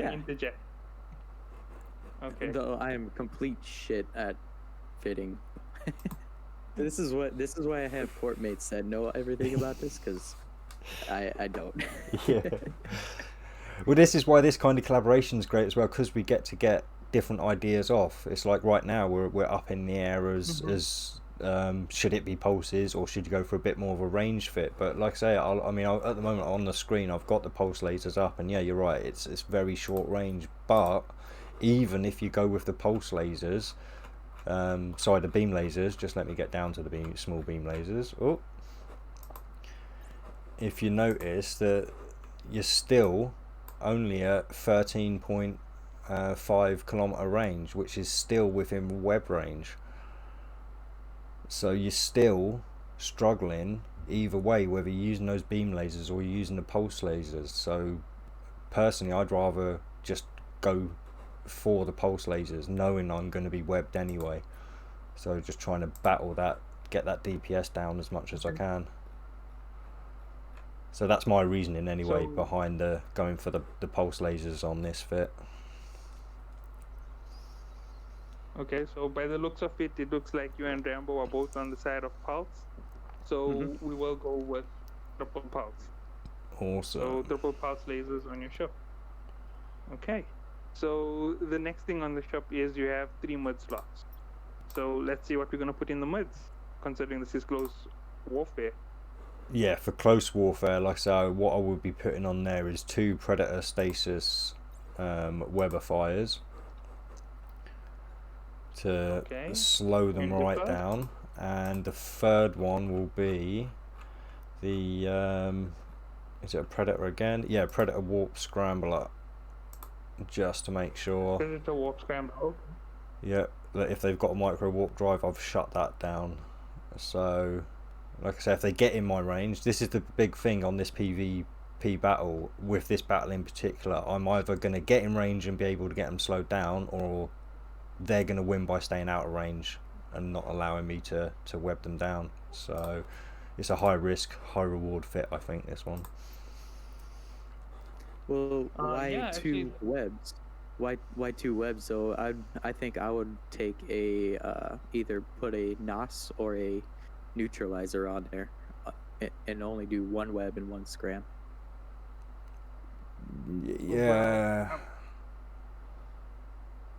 Yeah. Interject. Okay. Though I am complete shit at fitting. This is why I have court mates that know everything about this, because I don't. Yeah. Well, this is why this kind of collaboration is great as well, because we get to get different ideas off. It's like right now we're up in the air as should it be pulses or should you go for a bit more of a range fit? But like I say, at the moment on the screen I've got the pulse lasers up, and yeah, you're right, it's very short range. But even if you go with the pulse lasers, the beam lasers, just let me get down to the small beam lasers. Oh, if you notice that you're still only at 13.5 kilometer range, which is still within web range. So you're still struggling either way, whether you're using those beam lasers or you're using the pulse lasers. So personally, I'd rather just go for the pulse lasers, knowing I'm going to be webbed anyway. So just trying to battle that, get that DPS down as much as I can. So that's my reasoning anyway behind going for the pulse lasers on this fit. Okay, so by the looks of it, it looks like you and Rambo are both on the side of pulse. So we will go with triple pulse. Awesome. So triple pulse lasers on your ship. Okay. So the next thing on the ship is you have 3 mid slots. So let's see what we're going to put in the mids, considering this is close warfare. Yeah, for close warfare, like I say, what I would be putting on there is 2 Predator Stasis Weather Fires to slow them right down, and the third one will be the is it a Predator again? Yeah, Predator Warp Scrambler, just to make sure. Predator Warp Scrambler. Okay. Yeah, that if they've got a micro warp drive, I've shut that down. So like I say, if they get in my range, this is the big thing on this PvP battle. With this battle in particular, I'm either going to get in range and be able to get them slowed down, or they're going to win by staying out of range and not allowing me to web them down. So it's a high risk, high reward fit, I think, this one. Well, why 2 webs? Why 2 webs? So I think I would take a either put a NOS or a neutralizer on there, and only do 1 web and 1 scram. Yeah.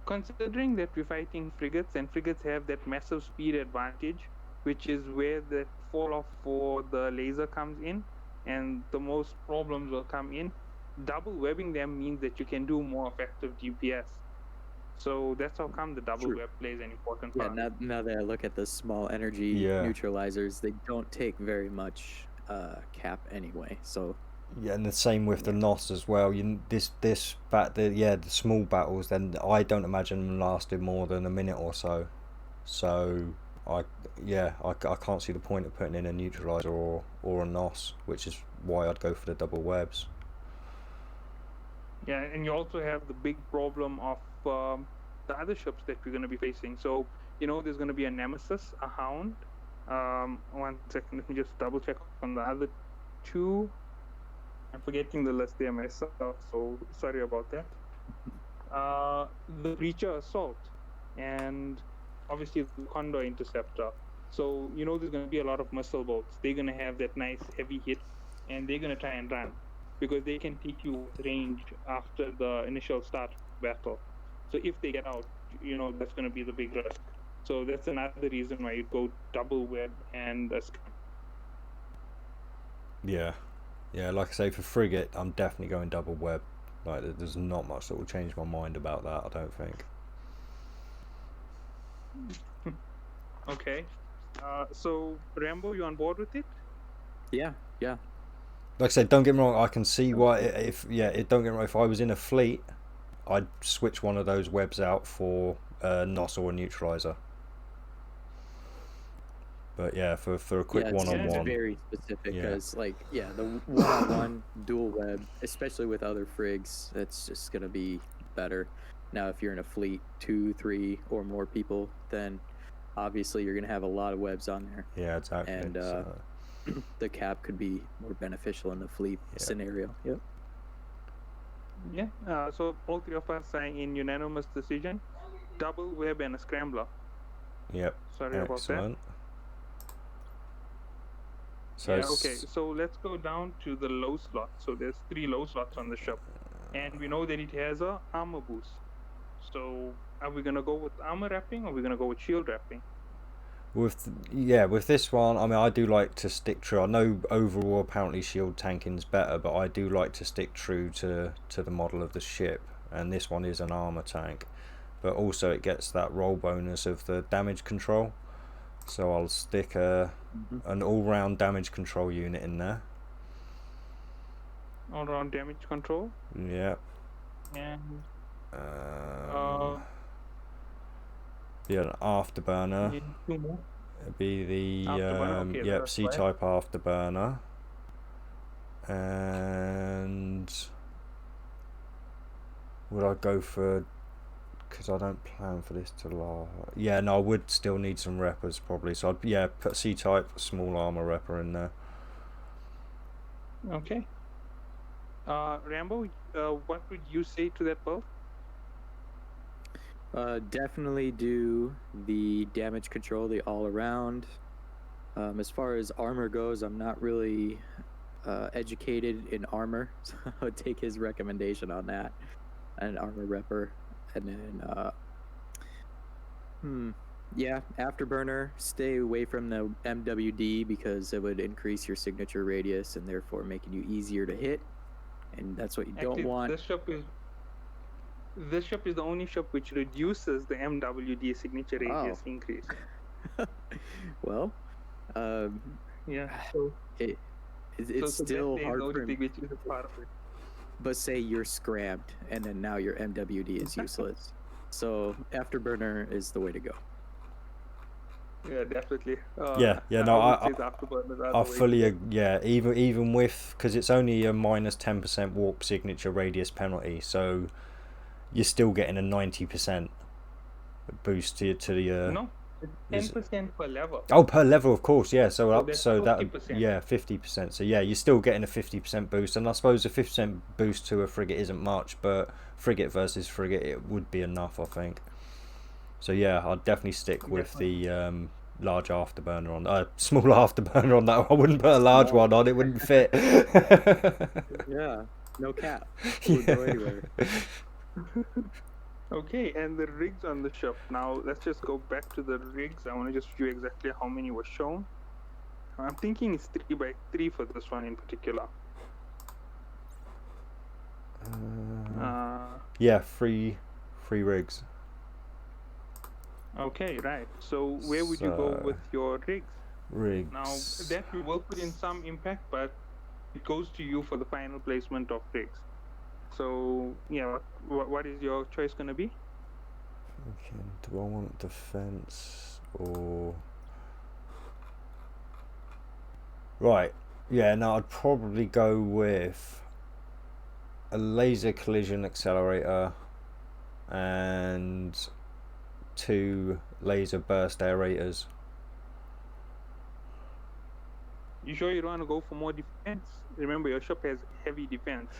Considering that we're fighting frigates, and frigates have that massive speed advantage, which is where the fall off for the laser comes in, and the most problems will come in. Double webbing them means that you can do more effective DPS. So that's how come the double web plays an important part. Yeah, now that I look at the small energy neutralizers, they don't take very much cap anyway. So yeah, and the same with the NOS as well. The small battles, then I don't imagine them lasting more than a minute or so. So I can't see the point of putting in a neutralizer or a NOS, which is why I'd go for the double webs. Yeah, and you also have the big problem of the other ships that we're going to be facing. So, there's going to be a Nemesis, a Hound. 1 second, let me just double check on the other 2. I'm forgetting the list there myself, so sorry about that. The Breacher Assault, and obviously the Condor Interceptor. So, there's going to be a lot of missile bolts. They're going to have that nice heavy hit, and they're going to try and run, because they can take you with range after the initial start battle. So if they get out, that's going to be the big risk. So that's another reason why you go double web and a scram. Yeah, like I say, for frigate, I'm definitely going double web. Like, there's not much that will change my mind about that, I don't think. Okay. So Rambo, you on board with it? Yeah. Like I said, don't get me wrong, I can see why. Don't get me wrong, if I was in a fleet, I'd switch one of those webs out for a NOS or a neutralizer. But yeah, for a quick one-on-one. It's very specific, because the one-on-one dual web, especially with other frigs, that's just gonna be better. Now, if you're in a fleet, 2, 3, or more people, then obviously you're gonna have a lot of webs on there. Yeah, exactly. And the cap could be more beneficial in the fleet scenario. Yep. Yeah. So all three of us are in unanimous decision. Double web and a scrambler. Yep. Sorry about that. Excellent. So Yeah, okay. So let's go down to the low slot. So there's 3 low slots on the ship. And we know that it has a armor boost. So are we gonna go with armor wrapping or are we gonna go with shield wrapping? with this one, I mean, I do like to stick true. I know overall apparently shield tanking's better, but I do like to stick true to the model of the ship, and this one is an armor tank, but also it gets that roll bonus of the damage control. So I'll stick an all-round damage control unit in there. All-round damage control. Yeah. And yeah, an afterburner. 2 more. It'd be the Afterburner, okay, C-type afterburner, and would I go for? Because I don't plan for this to last. Yeah, no, I would still need some reppers probably. So I'd put C-type small armor repper in there. Okay. Rambo, what would you say to that build? Definitely do the damage control, the all around. As far as armor goes, I'm not really educated in armor, so I would take his recommendation on that. An armor repper, and then afterburner. Stay away from the MWD because it would increase your signature radius and therefore making you easier to hit, and that's what you don't want. This ship is the only ship which reduces the MWD signature radius increase. Well, yeah. So it's still hard for me. Which is a part of it. But say you're scrabbed, and then now your MWD is useless. So afterburner is the way to go. Yeah, definitely. I fully even with, because it's only a minus 10% warp signature radius penalty, so you're still getting a 90% boost to the no, it's 10% per level. Oh, per level, of course, yeah. So that 50%. Yeah, 50%. So yeah, you're still getting a 50% boost, and I suppose a 50% boost to a frigate isn't much, but frigate versus frigate, it would be enough, I think. So yeah, I'd definitely stick with the large afterburner on small afterburner on that. I wouldn't put a large one on; it wouldn't fit. Yeah, no cap. It would go anywhere. Okay, and the rigs on the ship. Now let's just go back to the rigs. I want to just view exactly how many were shown. I'm thinking it's 3x3 for this one in particular. Free rigs. Okay, right. So where would you go with your rigs? Now that we will put in some impact, but it goes to you for the final placement of rigs. So yeah, what is your choice going to be? Okay, do I want defense or? Right. Yeah. No, I'd probably go with a laser collision accelerator and 2 laser burst aerators. You sure you don't want to go for more defense? Remember, your ship has heavy defense.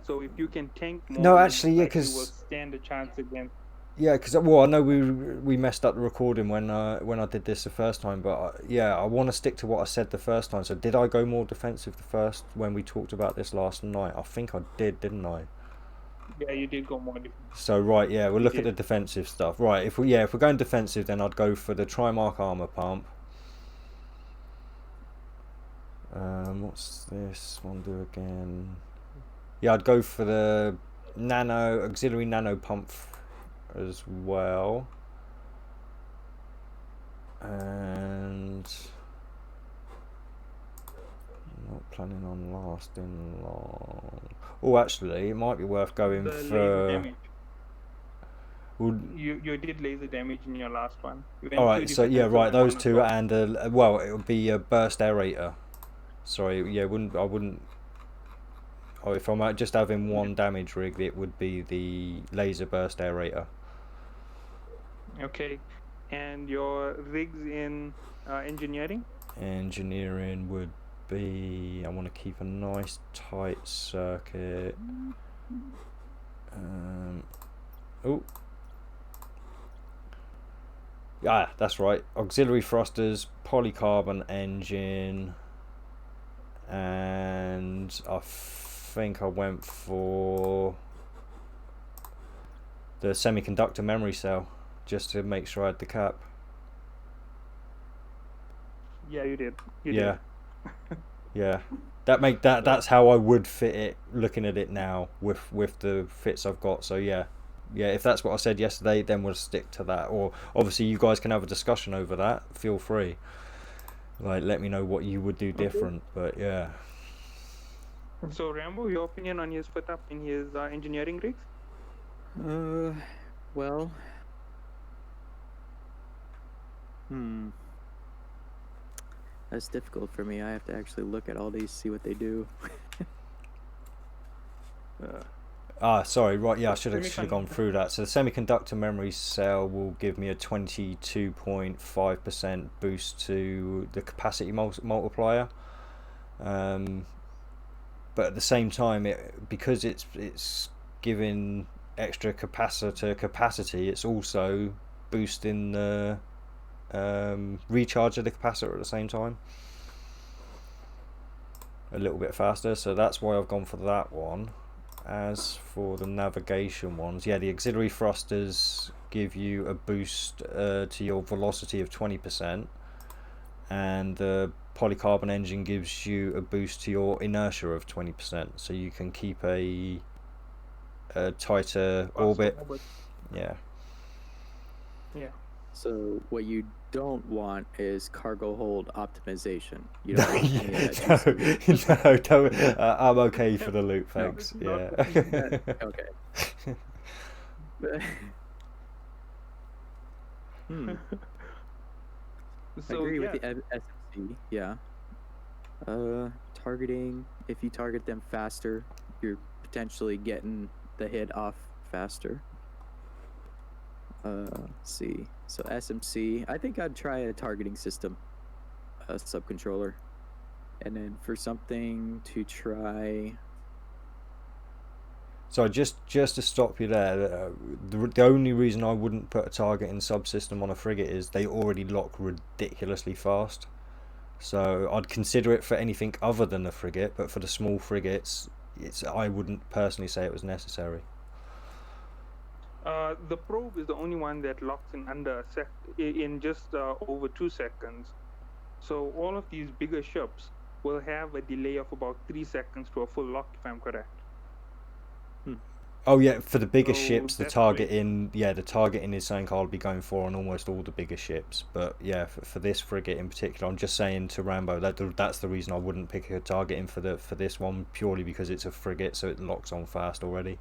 So if you can tank more, no, actually, yeah, because you will stand a chance against. Yeah, because I know we messed up the recording when I did this the first time, but I want to stick to what I said the first time. So did I go more defensive when we talked about this last night? I think I did, didn't I? Yeah, you did go more defensive. So right, yeah, we'll look at the defensive stuff. Right, if we're going defensive, then I'd go for the Trimark armor pump. What's this one do again? Yeah, I'd go for the auxiliary nano pump as well, and I'm not planning on lasting long. Oh, actually, it might be worth going for laser damage. You did laser damage in your last one. All right, so yeah, right, those two, and it would be a burst aerator. Sorry, yeah, I wouldn't. Oh, if I'm just having one damage rig, it would be the laser burst aerator. Okay, and your rigs in engineering? Engineering would be, I want to keep a nice tight circuit. Oh. Yeah, that's right. Auxiliary thrusters, polycarbon engine, and I think I went for the semiconductor memory cell just to make sure I had the cap. Yeah, you did. Yeah. Yeah. That's how I would fit it looking at it now with the fits I've got. So yeah, if that's what I said yesterday, then we'll stick to that. Or obviously you guys can have a discussion over that. Feel free. Like, let me know what you would do different. But yeah. So Rambo, your opinion on his fit up in his engineering rigs? Well, that's difficult for me. I have to actually look at all these, see what they do. Sorry, right, yeah, I should have gone through that. So the semiconductor memory cell will give me a 22.5% boost to the capacity multiplier. But at the same time, because it's giving extra capacitor capacity, it's also boosting the recharge of the capacitor at the same time a little bit faster. So that's why I've gone for that one. As for the navigation ones, yeah, the auxiliary thrusters give you a boost to your velocity of 20%, and the polycarbon engine gives you a boost to your inertia of 20%, so you can keep a tighter orbit. Yeah. So what you don't want is cargo hold optimization. You don't want any of that no, don't. I'm okay for the loop, thanks. Yeah. Okay. So, I agree with the SMC. Yeah. Targeting. If you target them faster, you're potentially getting the hit off faster. Let's see. So SMC, I think I'd try a targeting system, a subcontroller, and then for something to try. So just to stop you there, the only reason I wouldn't put a targeting subsystem on a frigate is they already lock ridiculously fast. So I'd consider it for anything other than a frigate, but for the small frigates, I wouldn't personally say it was necessary. The probe is the only one that locks in under in just over 2 seconds. So all of these bigger ships will have a delay of about 3 seconds to a full lock, if I'm correct. Oh yeah, for the bigger ships, the targeting is something I'll be going for on almost all the bigger ships. But yeah, for this frigate in particular, I'm just saying to Rambo that's the reason I wouldn't pick a targeting for this one, purely because it's a frigate, so it locks on fast already.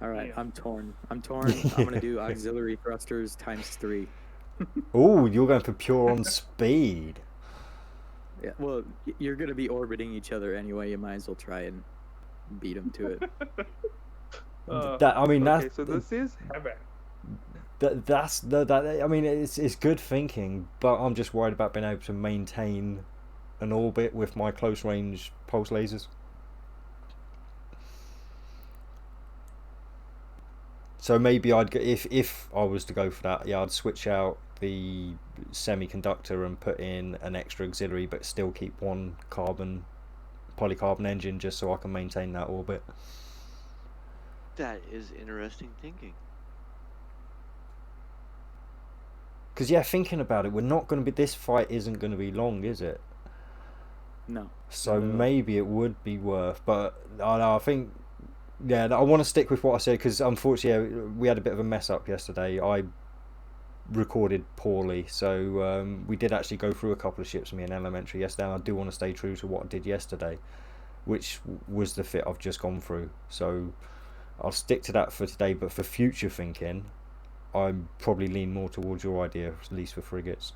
All right, yeah. I'm torn. I'm gonna do auxiliary thrusters ×3. Oh, you're going for pure on speed. Yeah, well, you're gonna be orbiting each other anyway. You might as well try and beat them to it. So this is havoc. I mean, it's good thinking, but I'm just worried about being able to maintain an orbit with my close range pulse lasers. So maybe if I was to go for that, yeah, I'd switch out the semiconductor and put in an extra auxiliary, but still keep one polycarbon engine just so I can maintain that orbit. That is interesting thinking. Because yeah, thinking about it, we're not going to be. This fight isn't going to be long, is it? No. So maybe it would be worth, but I think. Yeah, I want to stick with what I said because unfortunately we had a bit of a mess up yesterday. I recorded poorly, so we did actually go through a couple of ships, me and Elementary, yesterday, and I do want to stay true to what I did yesterday, which was the fit I've just gone through. So I'll stick to that for today, but for future thinking, I probably lean more towards your idea, at least for frigates.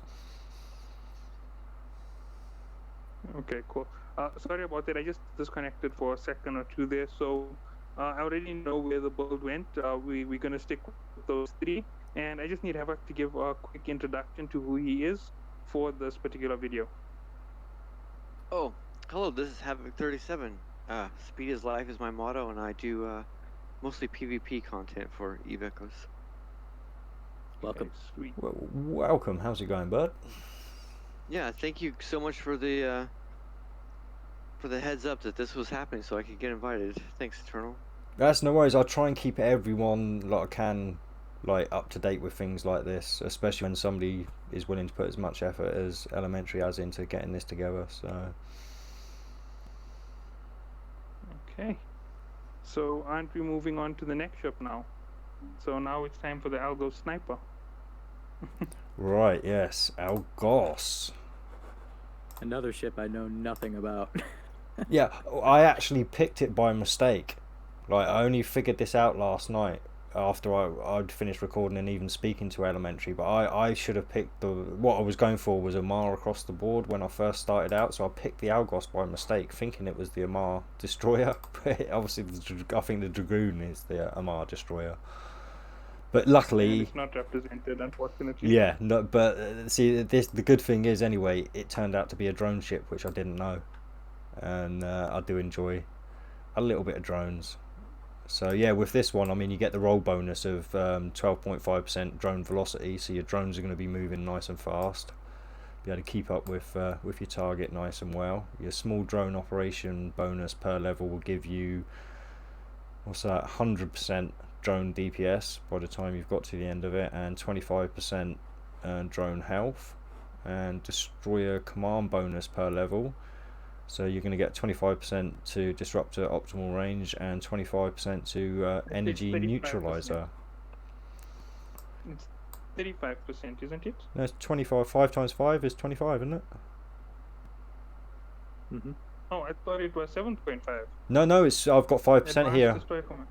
Okay, cool. Sorry about that, I just disconnected for a second or two there, so I already know where the build went. We're going to stick with those 3. And I just need Havoc to give a quick introduction to who he is for this particular video. Oh, hello, this is Havoc 37. Speed is life is my motto, and I do mostly PvP content for Evecos. Welcome. Okay, sweet. Well, welcome. How's it going, bud? Yeah, thank you so much for the heads up that this was happening, so I could get invited. Thanks, Eternal. That's no worries. I'll try and keep everyone like I can, like up to date with things like this, especially when somebody is willing to put as much effort as Elementary has into getting this together. So Okay. So aren't we moving on to the next ship now? So now it's time for the Algo Sniper. right, yes, Algos. Another ship I know nothing about. Yeah, I actually picked it by mistake. Like I only figured this out last night after I'd finished recording and even speaking to Elementary. But I should have picked what I was going for was Amar across the board when I first started out. So I picked the Algos by mistake, thinking it was the Amar destroyer. But obviously, I think the Dragoon is the Amar destroyer. But luckily, it's not represented, unfortunately. yeah. No, but see, the good thing is anyway, it turned out to be a drone ship, which I didn't know, and I do enjoy a little bit of drones. So yeah, with this one, I mean, you get the roll bonus of 12.5% drone velocity, so your drones are going to be moving nice and fast. Be able to keep up with your target nice and well. Your small drone operation bonus per level will give you, what's that, 100% drone DPS by the time you've got to the end of it, and 25% drone health, and destroyer command bonus per level. So you're going to get 25% to disruptor optimal range and 25% to energy 35%. neutralizer. It's 35%, isn't it? No, it's 25. 5 times 5 is 25, isn't it? Mm-hmm. Oh, I thought it was 7.5. No, it's I've got 5% here. Destroy command.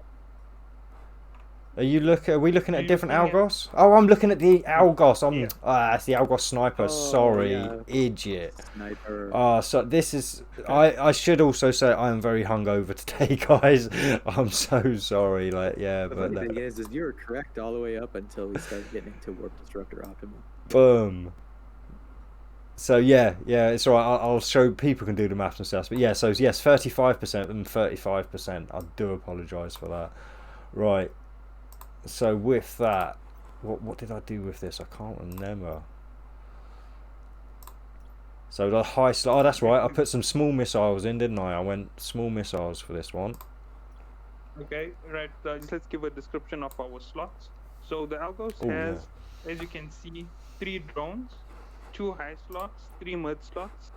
Are we looking at a you different looking at- Algos? Oh, I'm looking at the Algos. Yeah. That's the Algos sniper. Oh, Sorry, yeah. idiot. Sniper. So this is. I should also say I am very hungover today, guys. I'm so sorry. Like, yeah, The but funny thing is you were correct all the way up until we started getting into warp disruptor optimal. boom. So yeah, it's all right. I'll show people can do the maths and stuff. But yeah, so yes, 35% and 35%. I do apologise for that. Right. So with that, what did I do with this? I can't remember. So the high slot. Oh, that's right. I put some small missiles in, didn't I? I went small missiles for this one. Okay, right. Just let's give a description of our slots. So the Algos Oh, has, as you can see, 3 drones, 2 high slots, 3 mid slots,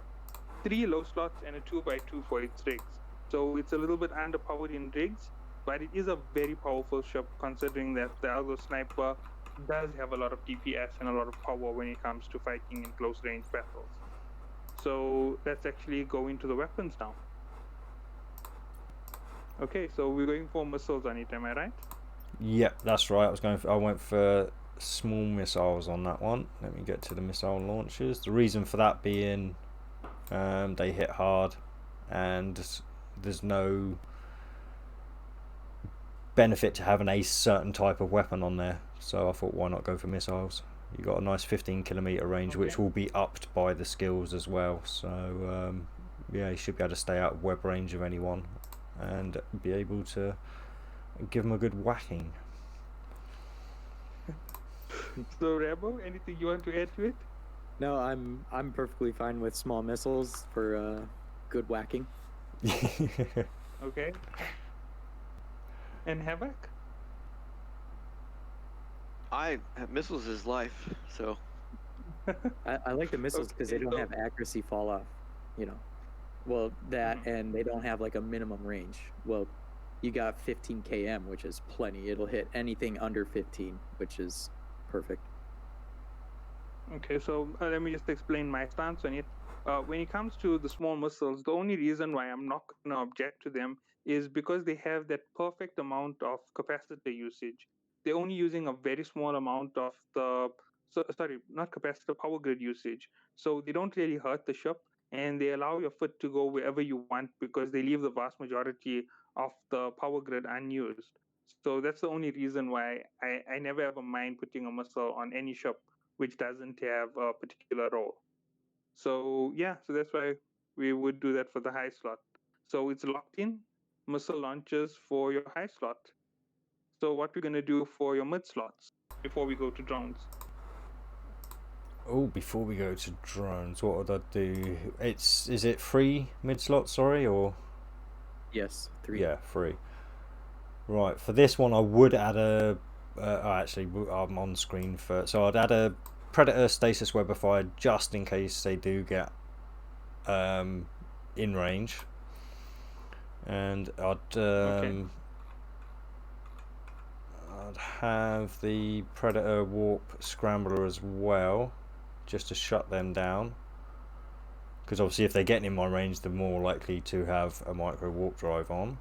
3 low slots, and a 2x2 for its rigs. So it's a little bit underpowered in rigs, but it is a very powerful ship considering that the Algo Sniper does have a lot of DPS and a lot of power when it comes to fighting in close range battles. So let's actually go into the weapons now. Okay, so we're going for missiles on it, am I right? Yep, that's right. I went for small missiles on that one. Let me get to the missile launchers. The reason for that being they hit hard and there's no benefit to having a certain type of weapon on there. So I thought, why not go for missiles? You got a nice 15-kilometer range, which will be upped by the skills as well. So yeah, you should be able to stay out of web range of anyone and be able to give them a good whacking. So Rambo, anything you want to add to it? No, I'm perfectly fine with small missiles for good whacking. Okay. And Havoc? Missiles is life, so I like the missiles because they don't have accuracy fall off, you know. Well, that and they don't have like a minimum range. Well, you got 15 km, which is plenty. It'll hit anything under 15, which is perfect. Okay, so let me just explain my stance on it. When it comes to the small missiles, the only reason why I'm not going to object to them is because they have that perfect amount of capacitor usage. They're only using a very small amount of power grid usage. So they don't really hurt the ship, and they allow your foot to go wherever you want because they leave the vast majority of the power grid unused. So that's the only reason why I never ever mind putting a missile on any ship which doesn't have a particular role. So yeah, so that's why we would do that for the high slot. So it's locked in missile launchers for your high slot. So what we're gonna do for your mid slots before we go to drones? Oh, before we go to drones, what would I do? Is it free mid slot? Sorry, or Yes, 3. yeah, free. Right, for this one, I would add a. Actually, I'm on screen for. So I'd add a Predator stasis webifier just in case they do get in range, and I'd have the Predator warp scrambler as well, just to shut them down. Because obviously, if they're getting in my range, they're more likely to have a micro warp drive on.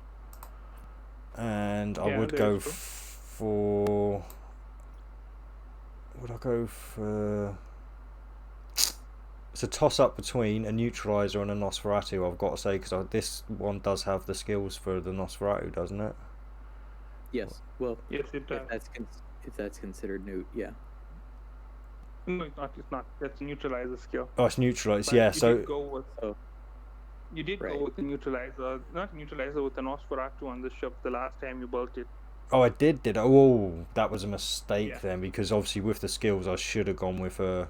And I would go for. Would I go for? It's a toss up between a neutralizer and a Nosferatu, I've got to say, because this one does have the skills for the Nosferatu, doesn't it? Yes. Well, Yes, it does. if that's considered neut, yeah. No, it's not. It's not. That's a neutralizer skill. Oh, it's neutralized, But yeah. you So did go with, you did Right. go with the neutralizer, not neutralizer, with the Nosferatu on the ship the last time you built it. oh, I did. Oh, that was a mistake Yeah. then, because obviously with the skills, I should have gone with a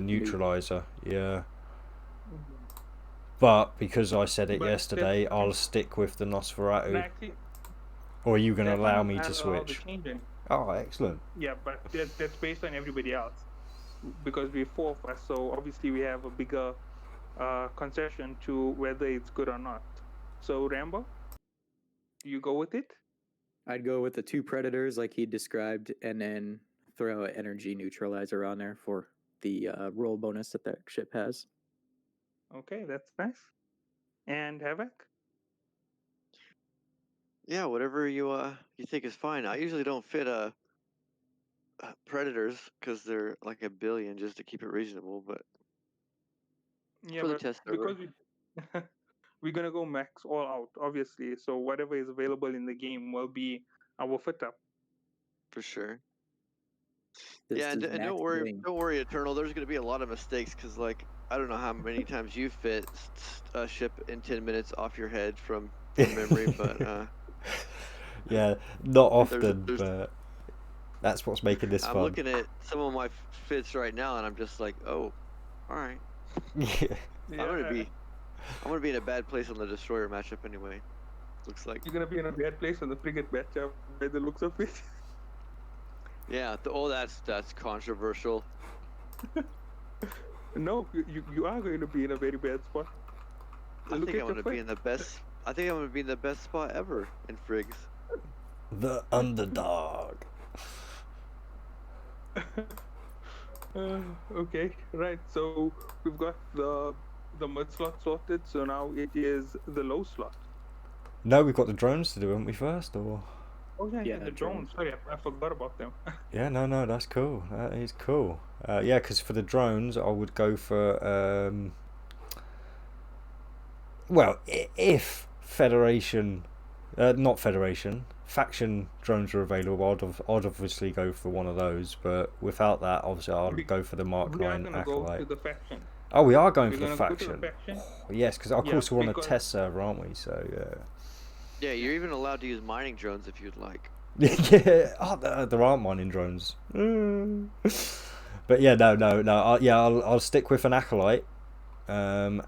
neutralizer. Yeah. But because I said it But yesterday, that's- I'll stick with the And Nosferatu. actually, Or are you going to that allow one me to has allowed the switch? changing. Oh, excellent. Yeah, but that's based on everybody else, because we're 4 of us, so obviously we have a bigger concession to whether it's good or not. So Rambo, do you go with it? I'd go with the 2 Predators like he described, and then throw an energy neutralizer on there for the roll bonus that ship has. Okay, that's nice. And Havoc? Yeah, whatever you think is fine. I usually don't fit Predators because they're like 1 billion just to keep it reasonable, but Yeah, for the but test because server. we're gonna go max all out, obviously. So whatever is available in the game will be our fit up. For sure. This Yeah, and is don't max worry, wing. Eternal. There's gonna be a lot of mistakes because, like, I don't know how many times you fit a ship in 10 minutes off your head from memory, but Yeah, not often, there's- but that's what's making this I'm fun. looking at some of my fits right now, and I'm just like, oh, all right. Yeah. I'm gonna be in a bad place on the destroyer matchup anyway. Looks like. You're gonna be in a bad place on the frigate matchup by the looks of it. Yeah. That's controversial. No, you are going to be in a very bad spot. I think I'm gonna be in the best. I think I'm gonna be in the best spot ever in frigs. The underdog. Okay, right. So we've got the mid slot sorted. So now it is the low slot. No, we've got the drones to do, haven't we, first? Or Oh yeah, Yeah, the drones. Sorry, I forgot about them. yeah, no, that's cool. That is cool. Yeah, because for the drones, I would go for well, if Federation, not Federation, faction drones are available, I'd obviously go for one of those. But without that, obviously, I'd go for the Mark We are 9 gonna go to Acolyte. the faction. Oh, we are going We're for the gonna go to faction. the faction. Oh, yes, because of Yeah, course we're on a because- test server, aren't we? So yeah. Yeah, you're even allowed to use mining drones if you'd like. Yeah, there aren't mining drones. But yeah, no. I'll stick with an acolyte, and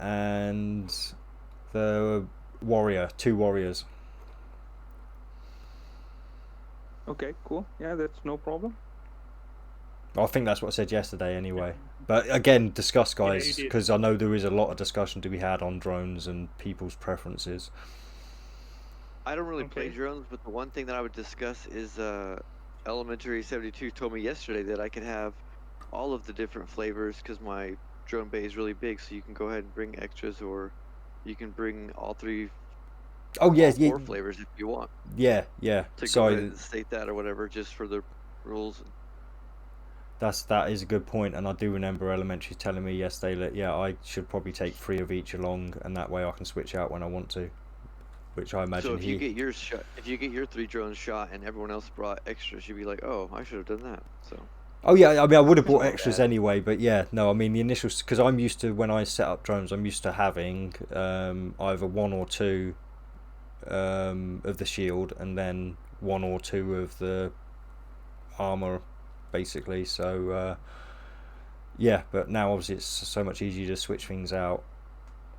the warrior, 2 warriors. Okay, cool. Yeah, that's no problem. I think that's what I said yesterday, anyway. But again, discuss, you guys, did. because I know there is a lot of discussion to be had on drones and people's preferences. I don't really play Okay. drones, but the one thing that I would discuss is Elementary 72 told me yesterday that I could have all of the different flavors because my drone bay is really big, so you can go ahead and bring extras, or you can bring all 3, Oh yes, all 4 yeah, flavors if you want. yeah. To go ahead Sorry, and state that or whatever, just for the rules. that is a good point, and I do remember Elementary telling me yesterday that I should probably take 3 of each along, and that way I can switch out when I want to. Which I imagine So if you get yours shot, if you get your 3 drones shot, and everyone else brought extras, you'd be like, oh, I should have done that. So Oh yeah, I mean I would have bought So, extras anyway, but yeah, no, I mean the initial, because I'm used to, when I set up drones, I'm used to having either one or two of the shield and then one or two of the armor, basically. So yeah, but now obviously it's so much easier to switch things out.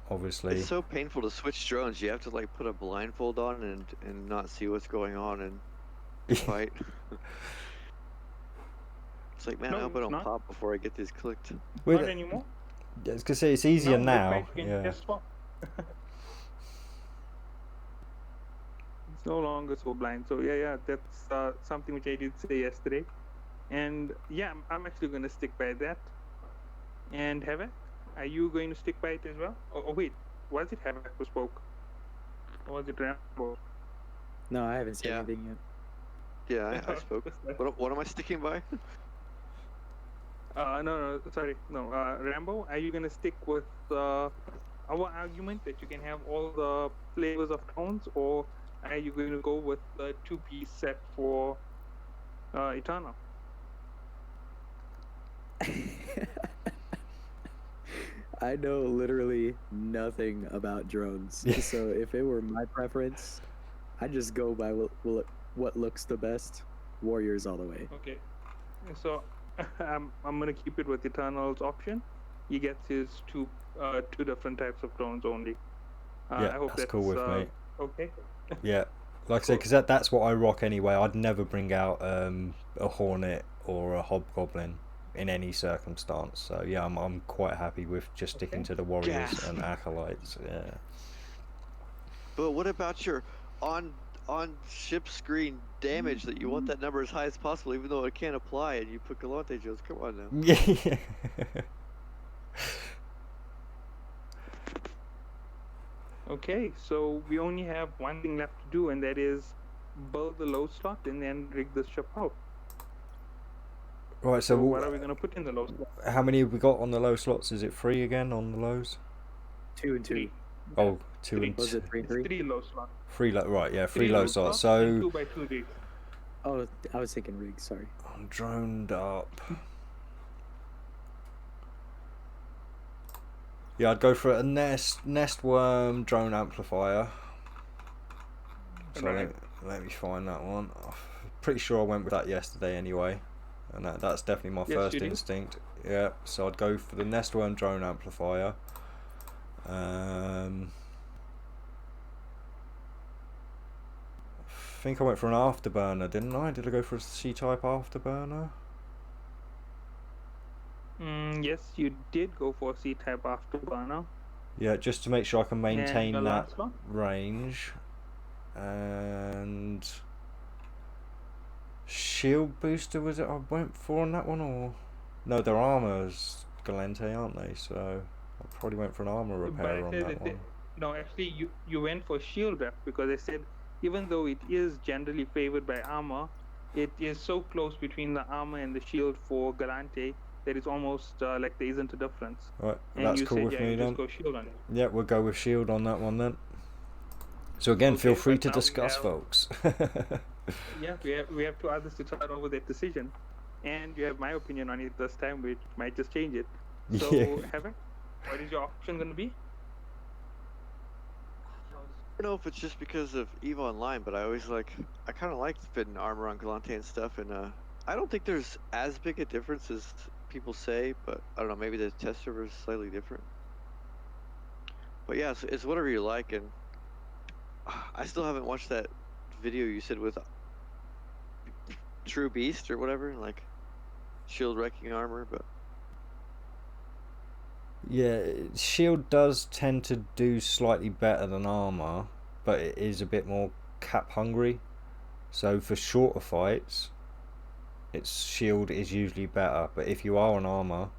Obviously, It's so painful to switch drones. You have to like put a blindfold on and not see what's going on and fight. It's like, man, No, I hope I it's don't not. pop before I get these clicked. Not anymore. I was gonna say it's easier Now. now. You can Yeah. just swap. It's no longer so blind. So yeah, that's something which I did say yesterday, and yeah, I'm actually going to stick by that. And Havoc, are you going to stick by it as well? Oh wait, was it Havoc who spoke, or was it Rambo? no, I haven't said Yeah. anything yet. Yeah, I spoke. What am I sticking by? No, sorry, no. Rambo, are you gonna stick with our argument that you can have all the flavors of tones, or are you going to go with the two-piece set for Eternal? I know literally nothing about drones, so if it were my preference, I'd just go by what looks the best. Warriors all the way. Okay, so I'm gonna keep it with Eternal's option. He gets his two different types of drones only. Yeah, I hope that's cool with me. Okay. Yeah, like I say, because that's what I rock anyway. I'd never bring out a Hornet or a Hobgoblin in any circumstance. So yeah, I'm quite happy with just sticking to the Warriors Gas. and Acolytes. Yeah. But what about your on ship screen damage that you want that number as high as possible, even though it can't apply, and you put Galante Jones? Come on now. Yeah. Okay, so we only have one thing left to do, and that is build the low slot and then rig the ship out. Right. So what are we gonna put in the low slot? how many have we got on the low slots? Is it 3 again on the lows? 2 and 2. Three. Oh, 2 Three. and Was it 3 and It's 3? 3 low slots. 3 right, yeah, 3 Three low slots. and So 2x2 rigs. Oh, I was thinking rigs. Sorry. I'm droned up. Yeah, I'd go for a nest worm drone amplifier. So Right. let me find that one. I'm pretty sure I went with that yesterday anyway, and that's definitely my Yes, first you did. instinct. Yeah, so I'd go for the nest worm drone amplifier. I think I went for an afterburner, didn't I? Did I go for a C-type afterburner? Yes, you did go for C-type afterburner. Yeah, just to make sure I can maintain And the that last one? range. And shield booster, was it I went for on that one, or no? They're armors, Galente, aren't they? So I probably went for an armor But I repair on said that one. no, actually, you went for shield rep because I said even though it is generally favored by armor, it is so close between the armor and the shield for Galante that it's almost like there isn't a difference. Right, And that's you cool said, with yeah, me you then. just go shield on it. Yeah, we'll go with shield on that one then. So again, feel Okay, free but to now we discuss, have- folks. Yeah, we have two others to turn over that decision, and you have my opinion on it this time, which might just change it. So, Yeah. Havoc, what is your option going to be? I don't know if it's just because of EVE Online, but I kind of like fitting armor on Galante and stuff, and I don't think there's as big a difference as people say, but I don't know, maybe the test server is slightly different. But yeah, it's whatever you like, and I still haven't watched that video you said with True Beast or whatever, like shield wrecking armor, but Yeah, shield does tend to do slightly better than armor, but it is a bit more cap hungry. So for shorter fights, its shield is usually better. But if you are on armor,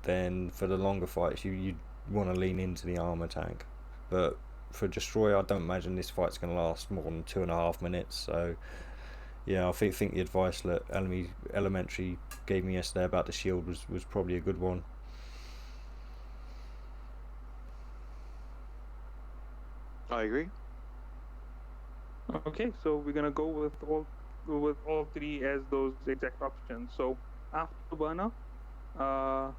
then for the longer fights, you want to lean into the armor tank. But for destroyer, I don't imagine this fight's going to last more than 2.5 minutes. So yeah, I think the advice that Elementary gave me yesterday about the shield was probably a good one. I agree. Okay, so we're gonna go with all three as those exact options. So afterburner, uh,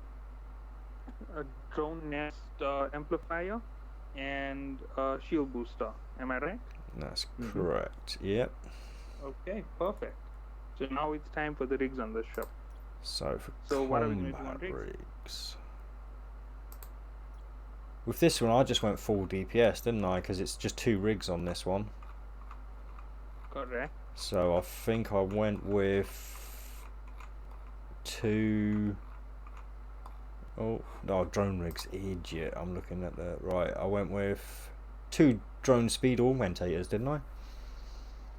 a drone nest amplifier, and a shield booster. Am I right? That's Mhm. correct. Yep. Okay, perfect. So now it's time for the rigs on the ship. So for So what are we gonna do combat on rigs? rigs. With this one, I just went full DPS, didn't I? Because it's just 2 rigs on this one. Correct. So I think I went with 2. Oh no, drone rigs, idiot! I'm looking at the right. I went with 2 drone speed augmentators, didn't I?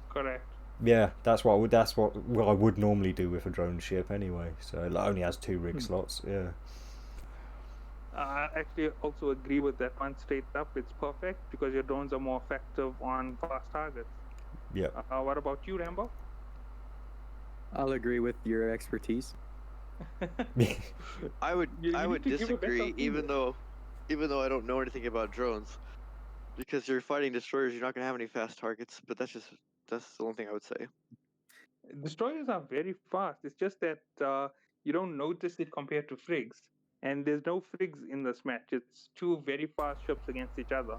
Correct. Yeah, that's what I would. That's what I would normally do with a drone ship anyway. So it only has 2 rig slots. Yeah. I actually also agree with that one straight up. It's perfect because your drones are more effective on fast targets. Yep. What about you, Rambo? I'll agree with your expertise. I would You I need would to give a better disagree, even opinion. though I don't know anything about drones, because you're fighting destroyers, you're not gonna have any fast targets. But that's the only thing I would say. Destroyers are very fast. It's just that you don't notice it compared to frigs. And there's no frigs in this match. It's 2 very fast ships against each other.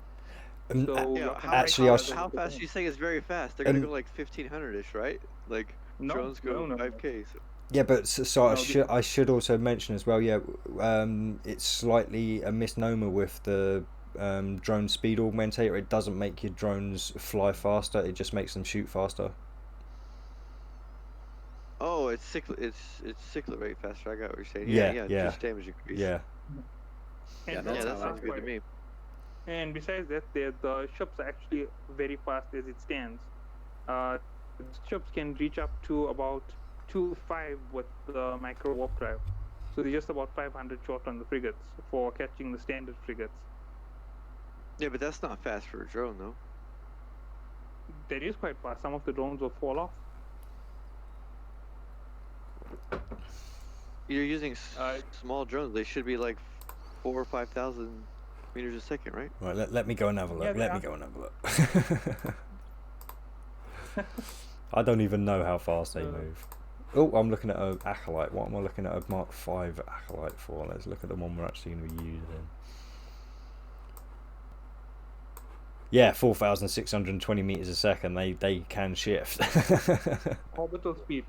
So Yeah, your actually, I convention how doesn't fast count. you say is very fast? They're gonna and go like 1500-ish, right? Like No, drones go no. 5K. So. yeah, but so No, the, I should also mention as well. Yeah, it's slightly a misnomer with the drone speed augmentator. It doesn't make your drones fly faster. It just makes them shoot faster. Oh, it's cyclic rate faster. I got what you're saying. Yeah, Yeah, yeah, just damage increase. yeah. Yeah, and that's Yeah, drones that how I are sounds do good to it. quite. me. And besides that, the ships are actually very fast as it stands. Uh, ships can reach up to about 2.5 with the micro warp drive. So they're just about 500 short on the frigates for catching the standard frigates. Yeah, but that's not fast for a drone, though. That is quite fast. Some of the drones will fall off. You're using Uh, small drones. They should be like 4,000 or 5,000 meters a second, right? Right, let me go and have a look. Yeah, they Let me are. go and have a look. I don't even know how fast they move. Oh, I'm looking at a Acolyte. What am I looking at a Mark 5 Acolyte for? Let's look at the one we're actually going to be using. Yeah, 4,620 meters a second. They can shift. Orbital speed.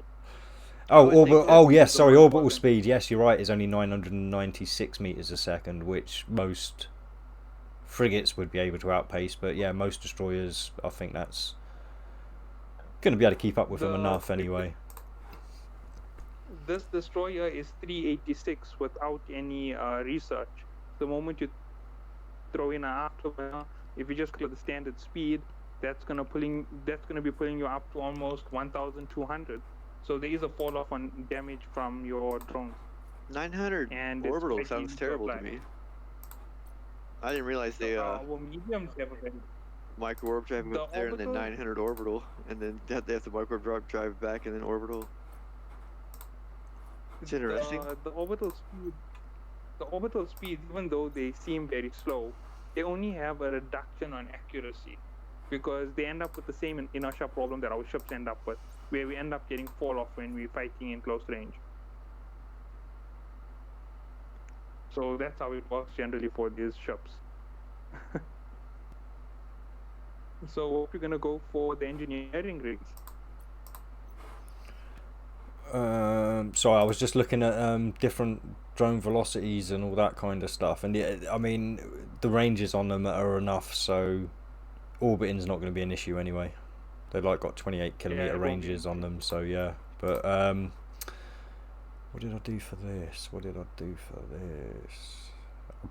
Oh, would think orbital. that Oh, speed yes. is the Sorry, more orbital important. speed. Yes, you're right. Is only 996 meters a second, which most frigates would be able to outpace. But yeah, most destroyers. I think that's going to be able to keep up with them enough anyway. This destroyer is 386 without any research. The moment you throw in an afterburner, if you just clear the standard speed, that's gonna be pulling you up to almost 1,200. So there is a fall off on damage from your drones, 900 and it's orbital quite sounds easy to terrible to apply. me. I didn't realize they Well, mediums have a very micro warp drive the up there and then orbital 900 orbital, and then they have to micro warp drive back and then orbital. It's interesting. the orbital speeds, even though they seem very slow, they only have a reduction on accuracy because they end up with the same inertia problem that our ships end up with, where we end up getting fall off when we're fighting in close range. So that's how it works generally for these ships. So what we're gonna go for the engineering rigs. So I was just looking at different drone velocities and all that kind of stuff, and yeah, I mean the ranges on them are enough, so orbiting's not going to be an issue anyway. They've like got 28 kilometer it won't be ranges an on them, so yeah. But what did I do for this?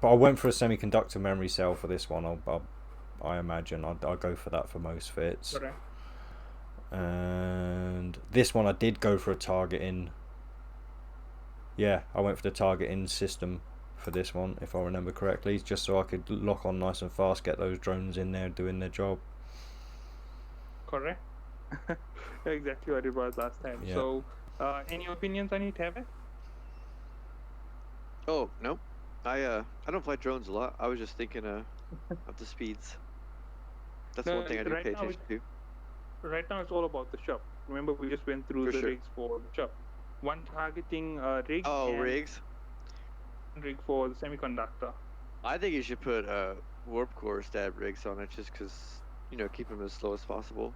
But I went for a semiconductor memory cell for this one. I imagine I'll go for that for most fits. Correct. And this one I did go for a targeting. Yeah, I went for the targeting system for this one, if I remember correctly, just so I could lock on nice and fast, get those drones in there doing their job. Correct. Exactly what it was last time. Yeah. So, any opinions on it, Have it? Oh no, I don't fly drones a lot. I was just thinking of the speeds. That's No, one thing I do right pay now attention to. Right now, it's all about the shop. Remember, we just went through For the sure. rigs for the shop. one targeting rig Oh, and rigs. one rig for the semiconductor. I think you should put warp core stab rigs on it, just because keep them as slow as possible.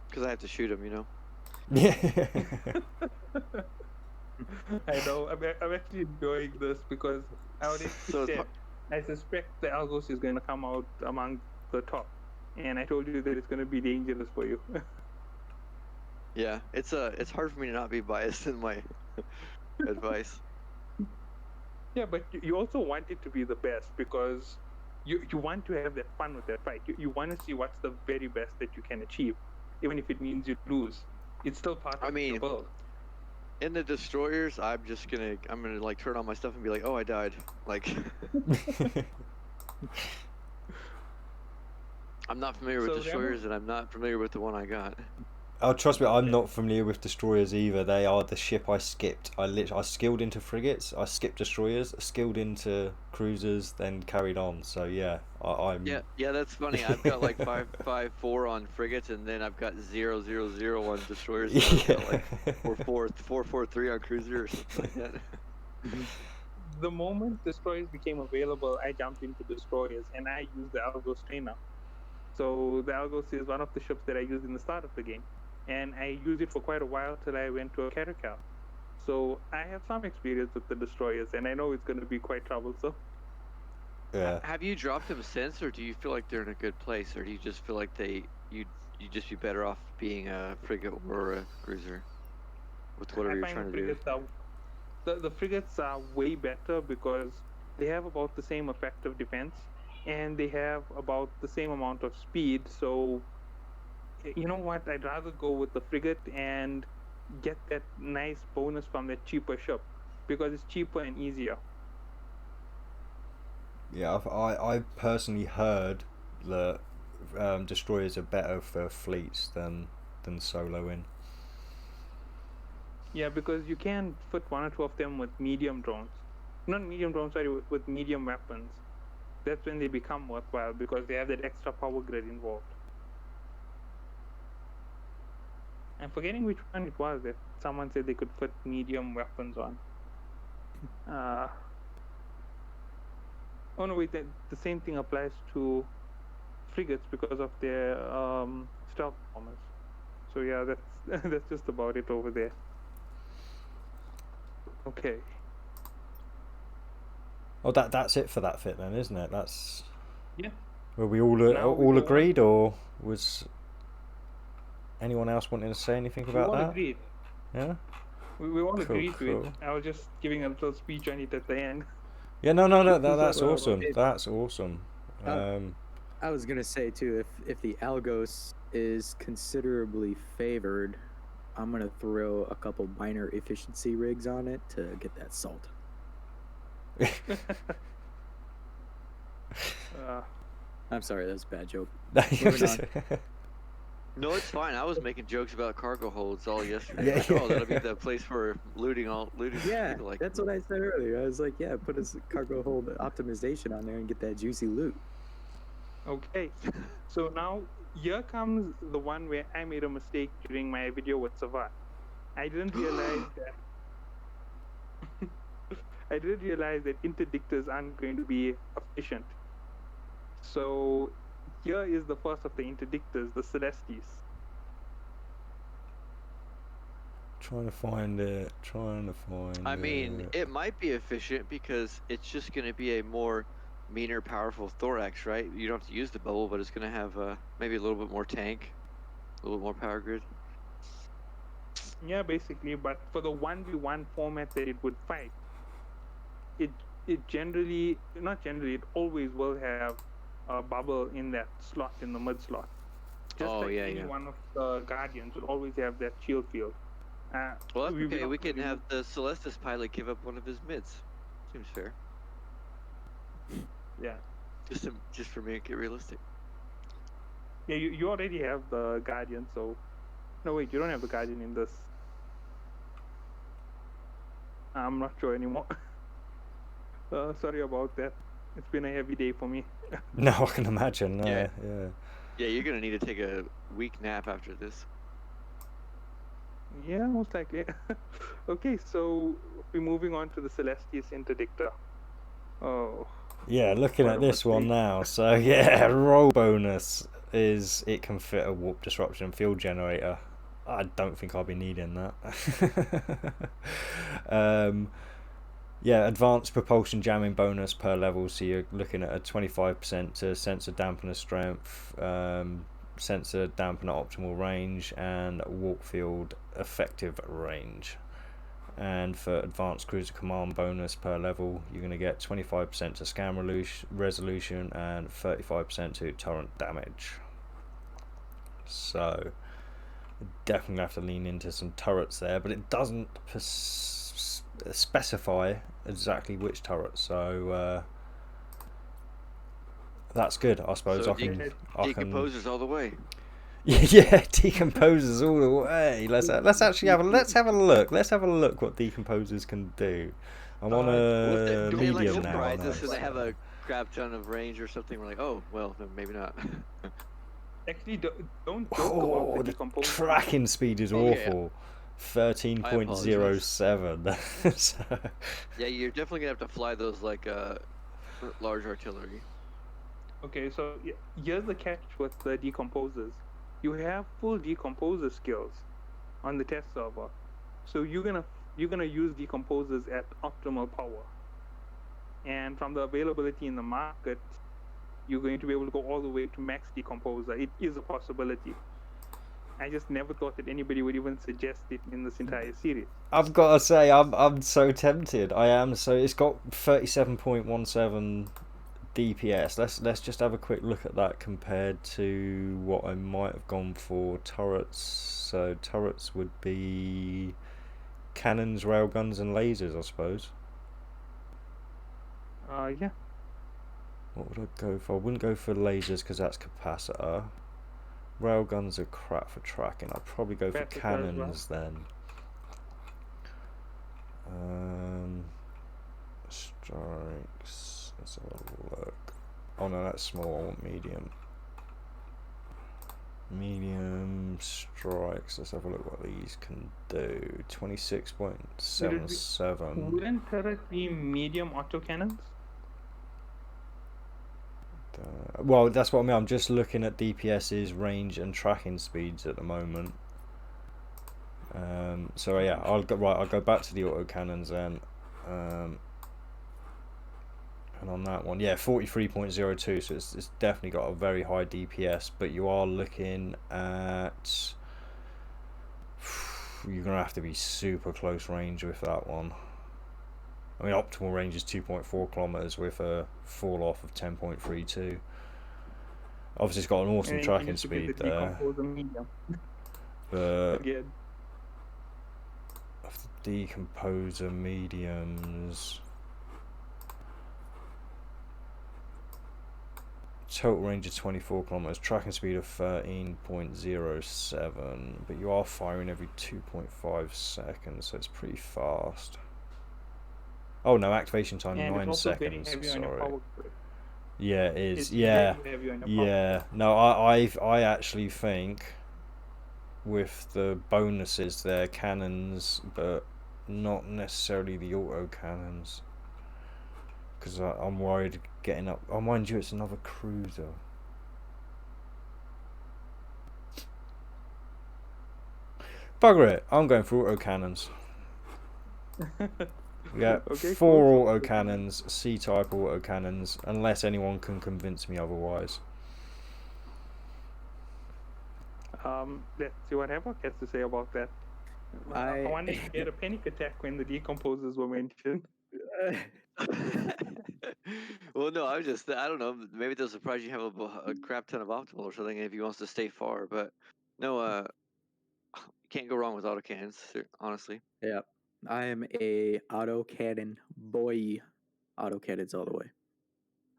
Because I have to shoot them, Yeah. I know. I'm actually enjoying this because I already So it's said I suspect the Algos is going to come out among the top, and I told you that it's going to be dangerous for you. Yeah, it's hard for me to not be biased in my advice. Yeah, but you also want it to be the best because you want to have that fun with that fight. You want to see what's the very best that you can achieve, even if it means you lose. It's still part of the world. In the destroyers, I'm gonna like turn on my stuff and be like, oh, I died. Like, I'm not familiar with destroyers, and I'm not familiar with the one I got. Oh, trust me, I'm not familiar with destroyers either. They are the ship I skipped. I skilled into frigates, I skipped destroyers, skilled into cruisers, then carried on. So yeah, I'm. Yeah, that's funny. I've got like 5.54 on frigates, and then I've got 0.000 on destroyers. And I've got like 4.43 on cruiser or something like that. The moment destroyers became available, I jumped into destroyers, and I used the Algos trainer. So the Algos is one of the ships that I used in the start of the game, and I used it for quite a while till I went to a Caracal. So I have some experience with the destroyers, and I know it's going to be quite troublesome. Yeah. Have you dropped them since, or do you feel like they're in a good place, or do you just feel like you'd just be better off being a frigate or a cruiser with whatever you're trying to do? The frigates are way better because they have about the same effective defense, and they have about the same amount of speed. So, you know what? I'd rather go with the frigate and get that nice bonus from that cheaper ship because it's cheaper and easier. Yeah, I personally heard that destroyers are better for fleets than soloing. Yeah, because you can fit one or two of them with medium drones. Not medium drones, sorry, with medium weapons. That's when they become worthwhile because they have that extra power grid involved. I'm forgetting which one it was that someone said they could fit medium weapons on. Oh no, wait, the same thing applies to frigates because of their stealth bombers. So yeah, that's just about it over there. Okay. Oh, that's it for that fit then, isn't it? That's. Yeah. Were we all agreed, or was anyone else wanting to say anything about that? We all agreed. Yeah. We all agreed to it. I was just giving a little speech on it at the end. Yeah, no, that's awesome. That's awesome. I was gonna say too, if the Algos is considerably favored, I'm gonna throw a couple minor efficiency rigs on it to get that salt. I'm sorry, that's a bad joke. No, it's fine. I was making jokes about cargo holds all yesterday. Like, oh, that'll be the place for looting. Yeah, that's what I said earlier. I was like, yeah, put a cargo hold optimization on there and get that juicy loot. Okay, so now here comes the one where I made a mistake during my video with Savat. I didn't realize that interdictors aren't going to be efficient. So here is the first of the interdictors, the Celestis. Trying to find it. I mean, it might be efficient because it's just going to be a more meaner, powerful thorax, right? You don't have to use the bubble, but it's going to have maybe a little bit more tank, a little bit more power grid. Yeah, basically, but for the 1v1 format that it would fight, it always will have a bubble in that slot, in the mid slot. Just any one of the Guardians would always have that shield field. Well, that's okay. We can have the Celestis pilot give up one of his mids. Seems fair. Yeah. Just for making it realistic. Yeah, you already have the Guardian, so... No, wait, you don't have the Guardian in this. I'm not sure anymore. Sorry about that. It's been a heavy day for me. No, I can imagine. Yeah. Yeah, you're going to need to take a week nap after this. Yeah, most likely. Okay, so we're moving on to the Celestia's Interdictor. Oh, Yeah, looking what at a this one mistake. now. So yeah, roll bonus is it can fit a warp disruption field generator. I don't think I'll be needing that. Yeah, advanced propulsion jamming bonus per level. So you're looking at a 25% to sensor dampener strength, sensor dampener optimal range, and warp field effective range. And for advanced cruiser command bonus per level, you're going to get 25% to scan resolution and 35% to turret damage. So definitely have to lean into some turrets there, but it doesn't specify exactly which turret. So that's good, I suppose. So I can decomposers all the way. yeah, decomposers all the way. Let's actually have a look. Let's have a look what decomposers can do. I'm on a Do they like medium now. surprise On us and they that. have a crap ton of range or something? We're like, oh, well, then maybe not. Actually, don't joke about the The decomposer. tracking speed is Okay, awful. I 13.07. So, yeah, you're definitely gonna have to fly those like large artillery. Okay, so here's the catch with the decomposers. You have full decomposer skills on the test server, so you're gonna use decomposers at optimal power. And from the availability in the market, you're going to be able to go all the way to max decomposer. It is a possibility. I just never thought that anybody would even suggest it in this entire series. I've got to say, I'm so tempted. I am. So it's got 37.17 DPS. Let's just have a quick look at that compared to what I might have gone for turrets. So turrets would be cannons, railguns, and lasers, I suppose. Yeah. What would I go for? I wouldn't go for lasers because that's capacitor. Railguns are crap for tracking. I'd probably go for Capacitor as cannons then. Strikes. Let's have a look. Oh no, that's small. I want medium. Medium strikes. Let's have a look what these can do. 26.77. Wouldn't turret be medium autocannons? Well, that's what I mean. I'm just looking at DPS's range and tracking speeds at the moment. So yeah, I'll go back to the autocannons then. And on that one, yeah, 43.02, so it's definitely got a very high DPS, but you are looking at you're gonna have to be super close range with that one. I mean, optimal range is 2.4 kilometers with a fall off of 10.32. Obviously, it's got an awesome tracking speed there. But Again. of the decomposer mediums, total range of 24 kilometers, tracking speed of 13.07, but you are firing every 2.5 seconds, so it's pretty fast. Oh no, activation time And 9 seconds. Sorry. Yeah, it is. Yeah. No, I actually think with the bonuses there, cannons, but not necessarily the auto cannons, because I'm worried getting up. Oh, mind you, it's another cruiser. Bugger it! I'm going for auto cannons. Yeah, Okay, 4 cool. auto cannons, C-type auto cannons, unless anyone can convince me otherwise. Let's see what Havoc has to say about that. I wanted to get a panic attack when the decomposers were mentioned. Well, no, I don't know. Maybe they'll surprise you have a crap ton of optimal or something if he wants to stay far. But no, you can't go wrong with autocannons, honestly. Yeah, I am a autocannon boy. Autocannons all the way.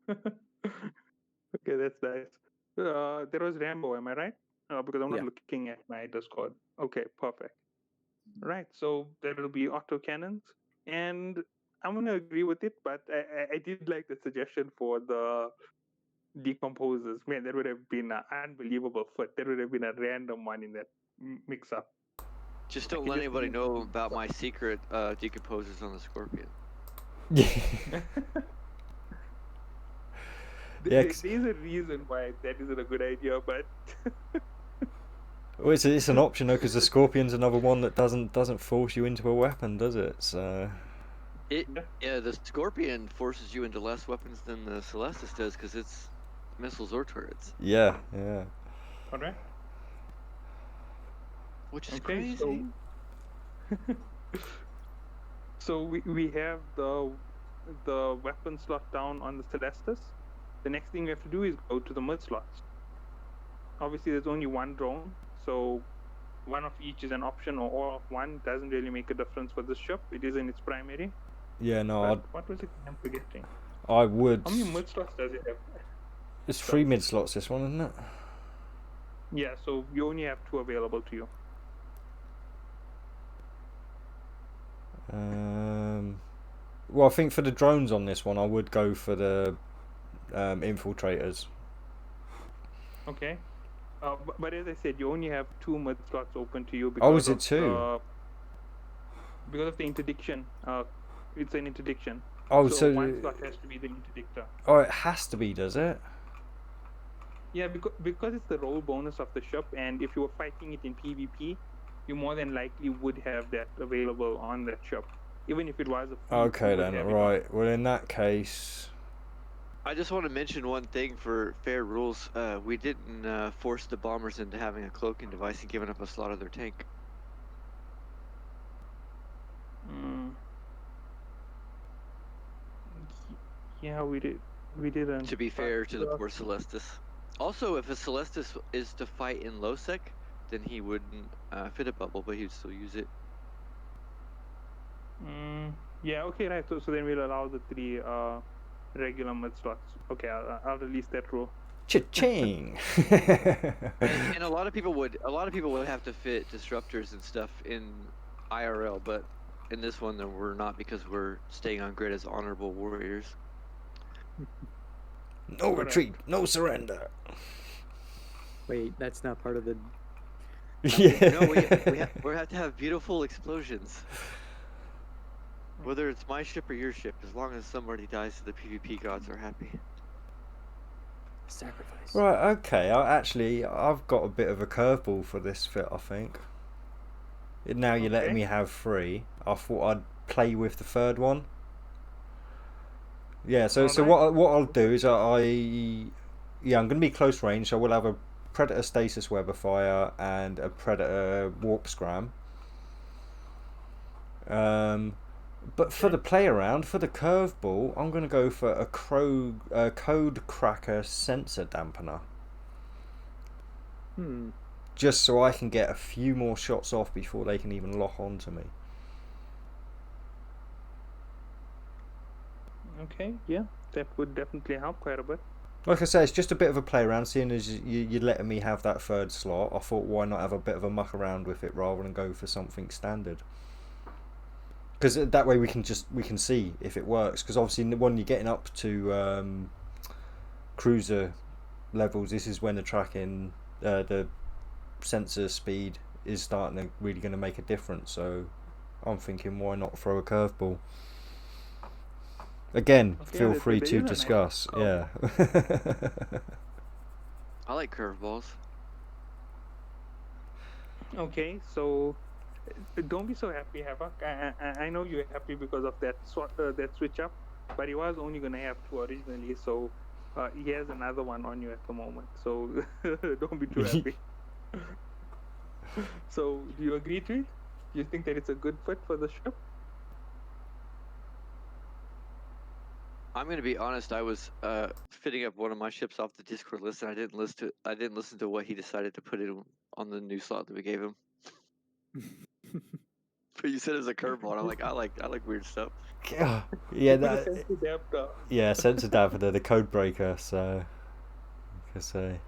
Okay, that's nice. There was Rambo, am I right? Because I'm not Yeah. looking at my Discord. Okay, perfect. Right, so there will be autocannons, and I'm gonna agree with it, but I did like the suggestion for the decomposers. Man, that would have been an unbelievable fit. There would have been a random one in that mix-up. Just don't let anybody know about my secret decomposers on the Scorpion. Yeah. Yeah, There's a reason why that isn't a good idea, but well, it's an option though, because the Scorpion's another one that doesn't force you into a weapon, does it? So Yeah, the Scorpion forces you into less weapons than the Celestis does because it's missiles or turrets. yeah. alright. Which is Okay, crazy. so we have the weapon slot down on the Celestis. The next thing we have to do is go to the mid slots. Obviously, there's only one drone, so one of each is an option, or all of one doesn't really make a difference for this ship. It is in its primary. Yeah, no, But what was it I'm forgetting? I would. How many mid slots does it have? It's 3 mid slots, this one, isn't it? Yeah, so you only have 2 available to you. Well, I think for the drones on this one, I would go for the infiltrators. Okay. But as I said, you only have 2 mid slots open to you Oh, because is it 2? Because of the interdiction. It's an interdiction. Oh, So so one slot has to be the interdictor. oh, it has to be, does it? Yeah, because it's the roll bonus of the ship, and if you were fighting it in PvP, you more than likely would have that available on that ship, even if it was a fleet, Okay you would then, have it right. Well, in that case, I just want to mention one thing for fair rules. We didn't force the bombers into having a cloaking device and giving up a slot of their tank. Yeah, we didn't. To be fair to the poor Celestis. Also, if a Celestis is to fight in low sec, then he wouldn't fit a bubble, but he'd still use it. Yeah, okay, right. So then we'll allow the 3 regular mid slots. Okay, I'll release that rule. cha-ching. And a lot of people would have to fit disruptors and stuff in IRL, but in this one, then we're not because we're staying on grid as honorable warriors. No retreat, no surrender. Wait, that's not part of the. Yeah. No, we have to have beautiful explosions. Whether it's my ship or your ship, as long as somebody dies, the PvP gods are happy. Sacrifice. Right, okay. I've got a bit of a curveball for this fit, I think. Now you're letting me have 3. I thought I'd play with the 3rd one. Yeah, so what I'll do is I'm going to be close range, so we'll have a Predator Stasis Weather Fire and a Predator Warp Scram. But for the play around, for the curveball, I'm going to go for a Code Cracker Sensor Dampener. Just so I can get a few more shots off before they can even lock onto me. Okay, yeah, that would definitely help quite a bit. Like I say, it's just a bit of a play around, seeing as you're letting me have that 3rd slot. I thought, why not have a bit of a muck around with it rather than go for something standard? Because that way we can see if it works. Because obviously when you're getting up to cruiser levels, this is when the tracking, the sensor speed is starting to really going to make a difference. So I'm thinking, why not throw a curveball? Again, feel free to discuss. Yeah. I like curveballs. Okay, so don't be so happy, Havoc. I know you're happy because of that switch up, but he was only going to have 2 originally, so he has another one on you at the moment. So don't be too happy. So do you agree to it? Do you think that it's a good fit for the ship? I'm going to be honest. I was fitting up one of my ships off the Discord list, and I didn't listen to what he decided to put in on the new slot that we gave him. But you said it was a curveball, and I'm like, I like weird stuff. Yeah, sensor dampener, the code breaker. So, like I say.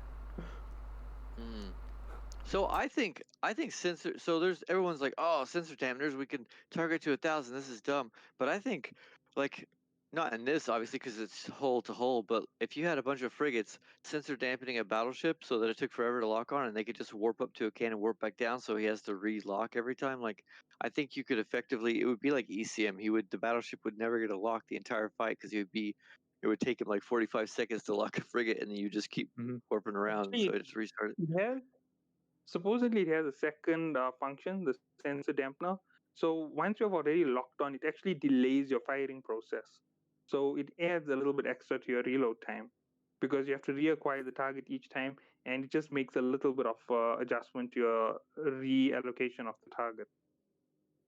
So I think sensor. So there's everyone's like, oh, sensor dampeners, we can target to 1,000. This is dumb. But I think like Not in this, obviously, because it's hull to hull. But if you had a bunch of frigates sensor dampening a battleship so that it took forever to lock on, and they could just warp up to a can and warp back down, so he has to re-lock every time. Like, I think you could effectively. It would be like ECM. The battleship would never get a lock the entire fight because it would take him like 45 seconds to lock a frigate, and then you just keep warping around, Actually, so it just restarted. it has supposedly it has a second function, the sensor dampener. So once you've already locked on, it actually delays your firing process. So it adds a little bit extra to your reload time because you have to reacquire the target each time, and it just makes a little bit of adjustment to your reallocation of the target.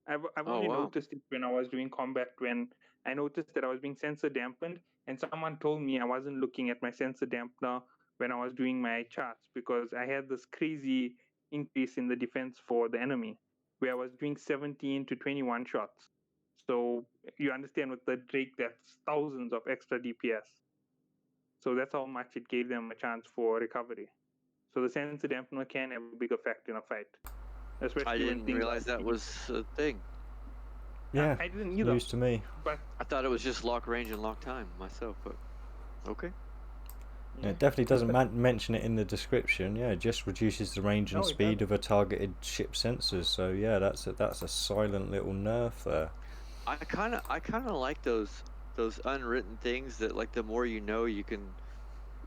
I've Oh only wow! noticed it when I was doing combat, when I noticed that I was being sensor dampened, and someone told me I wasn't looking at my sensor dampener when I was doing my charts because I had this crazy increase in the defense for the enemy, where I was doing 17 to 21 shots. So you understand with the Drake, that's thousands of extra DPS. So that's how much it gave them a chance for recovery. So the sensor dampener can have a big effect in a fight, especially I when didn't things realize are that was a thing. Yeah, I didn't it's either. news to me. But I thought it was just lock range and lock time myself, but okay. Yeah, it definitely doesn't mention it in the description. Yeah, it just reduces the range and No, it speed doesn't. of a targeted ship sensors. So yeah, that's a silent little nerf there. I kind of like those unwritten things that, like, the more you know, you can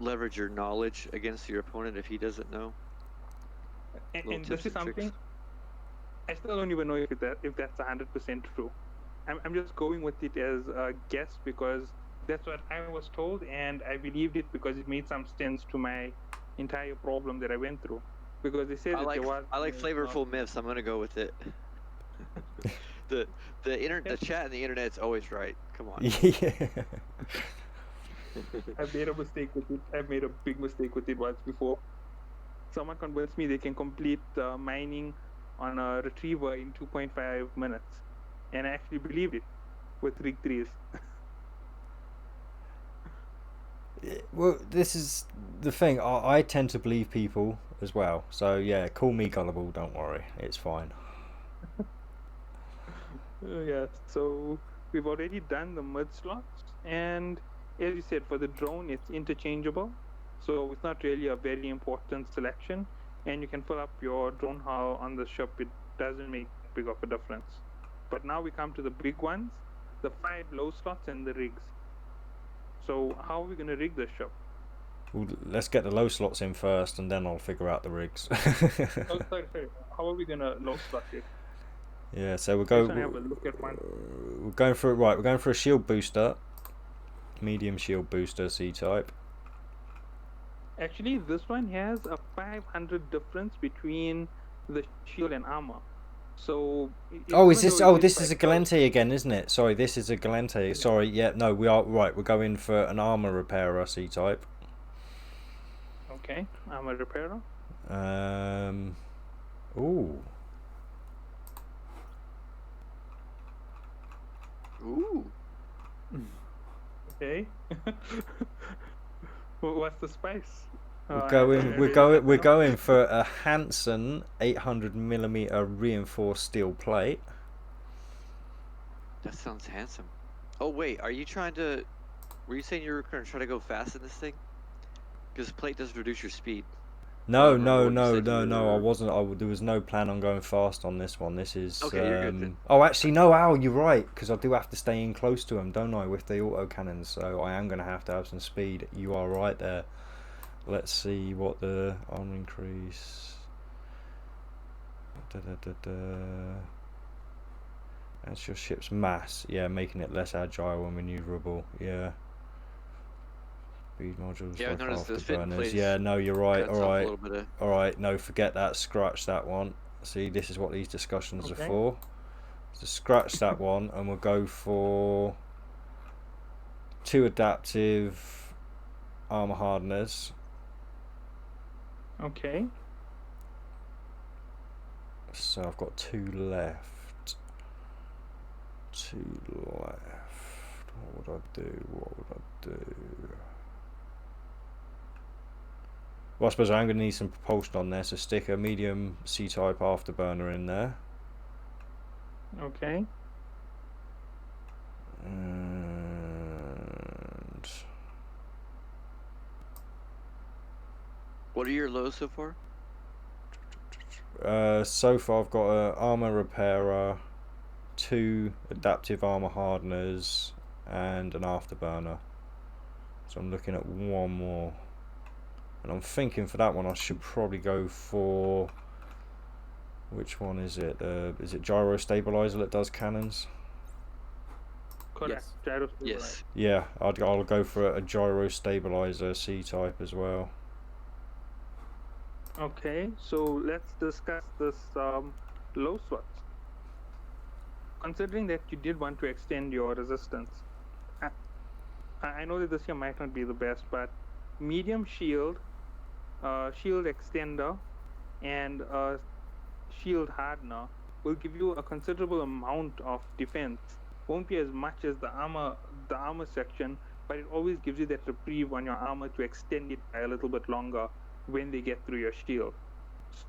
leverage your knowledge against your opponent if he doesn't know. Little And this tips is and tricks. something I still don't even know if that's 100% true. I'm just going with it as a guess because that's what I was told, and I believed it because it made some sense to my entire problem that I went through. Because they said that there was I like flavorful myths. I'm gonna go with it. the chat and the internet's always right. Come on. Yeah. I've made a mistake with it. I've made a big mistake with it once before. Someone convinced me they can complete mining on a retriever in 2.5 minutes, and I actually believed it with rig 3s. Well, this is the thing. I tend to believe people as well. So yeah, call me gullible. Don't worry, it's fine. Yeah, so we've already done the mid slots, and as you said, for the drone, it's interchangeable, so it's not really a very important selection, and you can fill up your drone hull on the ship. It doesn't make big of a difference. But now we come to the big ones, the 5 low slots and the rigs. So how are we going to rig the ship? Well, let's get the low slots in first, and then I'll figure out the rigs. Oh, sorry. How are we going to low slot it? Yeah, so we're Just want to have a look at one. we're going for We're going for a shield booster, medium shield booster, C type. Actually, this one has a 500 difference between the shield and armor. So. This is a Galente again, isn't it? Sorry, this is a Galente. Yeah. Sorry, yeah, no, we are right. We're going for an armor repairer, C type. Okay, armor repairer. Ooh. Ooh. Okay. What's the spice? We're going for a Hansen 800mm reinforced steel plate. That sounds handsome. Oh wait, were you saying you were going to try to go fast in this thing? Because plate does reduce your speed. No, I wasn't. There was no plan on going fast on this one. This is. Okay, you're good then. Oh, actually, no, Al, you're right, because I do have to stay in close to him, don't I, with the autocannons, so I am going to have some speed. You are right there. Let's see what the armor increase. That's your ship's mass. Yeah, making it less agile and maneuverable. Yeah. Speed modules. Yeah, I noticed this fit in place. Yeah, no, you're right. All right. No, forget that. Scratch that one. See, this is what these discussions are for. So scratch that one, and we'll go for 2 adaptive armor hardeners. Okay. So I've got 2 left. 2 left. What would I do? Well, I suppose I'm going to need some propulsion on there, so stick a medium C-type afterburner in there. Okay. What are your lows so far? So far I've got a armor repairer, 2 adaptive armor hardeners, and an afterburner. So I'm looking at 1 more. And I'm thinking for that one I should probably go for... Which one is it? Is it gyro stabilizer that does cannons? Correct. Yes. Gyro Yes. Yeah, I'll go for a gyro stabilizer C-type as well. Okay, so let's discuss this low slots. Considering that you did want to extend your resistance, I know that this here might not be the best, but medium shield, shield extender, and shield hardener will give you a considerable amount of defense. Won't be as much as the armor section, but it always gives you that reprieve on your armor to extend it by a little bit longer when they get through your shield.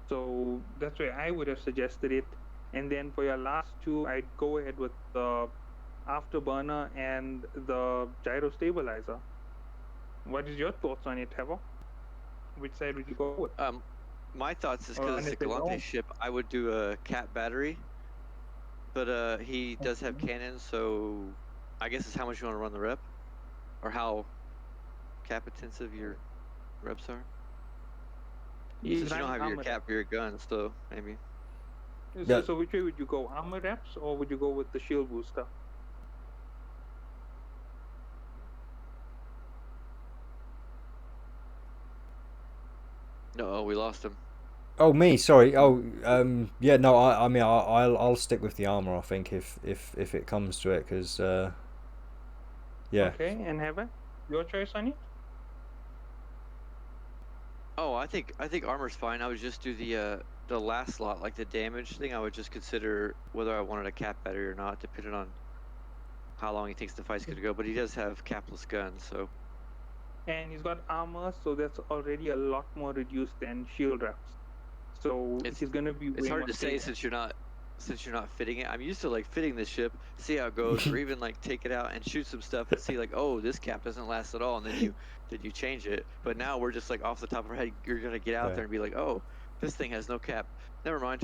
So that's why I would have suggested it. And then for your last 2, I'd go ahead with the afterburner and the gyro stabilizer. What is your thoughts on it, Heather? Which side would you go with? My thoughts is because it's a Galante ship, I would do a cap battery. But he does have cannons, so I guess it's how much you want to run the rep, or how cap intensive your reps are. Since you don't have your cap for your guns, though, maybe. So which way would you go? Armor reps, or would you go with the shield booster? No, we lost him. Oh, me, sorry. Oh, yeah, no, I mean, I'll stick with the armor, I think, if it comes to it, because, yeah. Okay, and Heather, your choice on it? Oh, I think armor's fine. I would just do the last slot, like the damage thing. I would just consider whether I wanted a cap battery or not, depending on how long he thinks the fight's gonna go. But he does have capless guns, so. And he's got armor, so that's already a lot more reduced than shield reps. So he's gonna be. It's hard to say since you're not fitting it. I'm used to like fitting this ship, see how it goes, or even like take it out and shoot some stuff and see like, oh, this cap doesn't last at all, and then you change it. But now we're just like off the top of our head, you're gonna get out there and be like, oh, this thing has no cap. Never mind.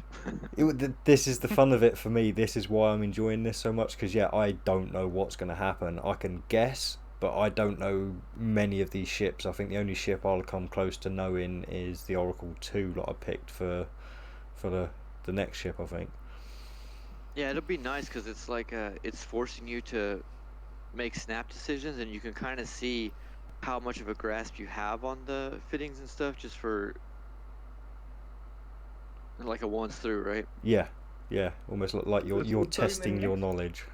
This is the fun of it for me. This is why I'm enjoying this so much, because I don't know what's going to happen. I can guess, but I don't know many of these ships. I think the only ship I'll come close to knowing is the Oracle 2 that I picked for the next ship, I think. Yeah, it'll be nice because it's like it's forcing you to make snap decisions, and you can kind of see how much of a grasp you have on the fittings and stuff, just for like a once through, right? Yeah, almost like you're testing your knowledge.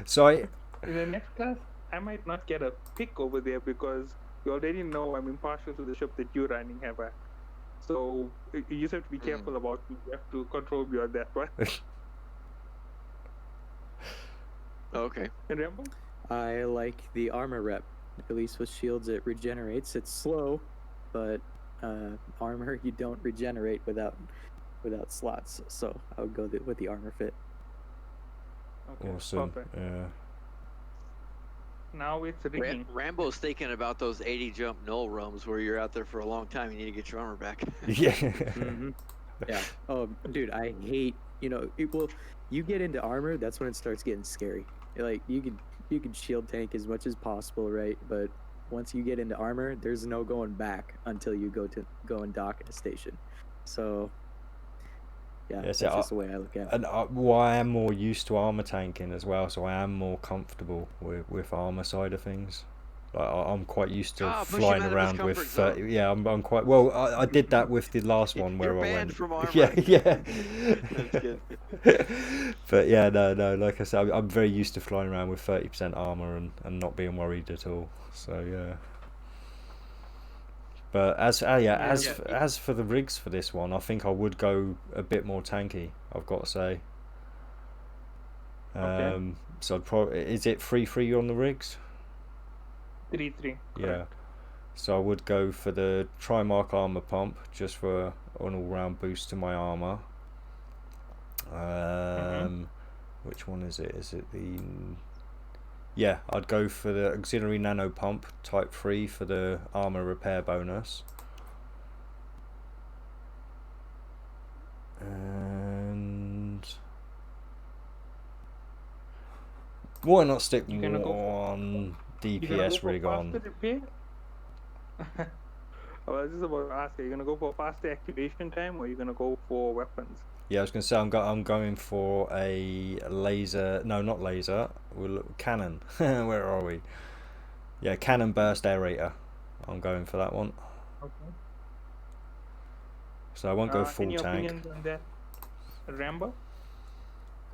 So in the next class, I might not get a pick over there because you already know I'm impartial to the ship that you're running, Heather. So you just have to be careful about me. You have to control me on that one. Okay. And Rambo? I like the armor rep. At least with shields, it regenerates. It's slow, but armor you don't regenerate without slots. So I would go with the armor fit. Okay, awesome. perfect. Yeah. Now it's rigging. Rambo's thinking about those 80 jump null roams where you're out there for a long time. You need to get your armor back. Yeah. Mm-hmm. Yeah. Oh, dude, I hate. You get into armor, that's when it starts getting scary. Like you could shield tank as much as possible, right? But once you get into armor, there's no going back until you go and dock at a station. So yeah, that's just the way I look at it. And I am more used to armor tanking as well, so I am more comfortable with armor side of things. Like, I'm quite used to flying around with 30. Yeah, I'm quite well. I did that with the last one where I went. From armor. Yeah. That's good. But yeah, no. Like I said, I'm very used to flying around with 30% armor and not being worried at all. So yeah. But as for the rigs for this one, I think I would go a bit more tanky. I've got to say. Okay. So I'd probably, is it 3-3 on the rigs? 3-3. Yeah. So I would go for the Trimark armor pump just for an all-round boost to my armor. Which one is it? Is it the? Yeah, I'd go for the auxiliary nano pump type 3 for the armor repair bonus. Why not stick You're gonna go for- one You gonna go DPS for rig on? faster repair? I was just about to ask, are you gonna go for faster activation time, or are you gonna go for weapons? Yeah, I was going to say I'm going for a laser. No, not laser. Cannon. Where are we? Yeah, cannon burst aerator. I'm going for that one. Okay. So I won't go full Any tank. opinions on that, Rambo?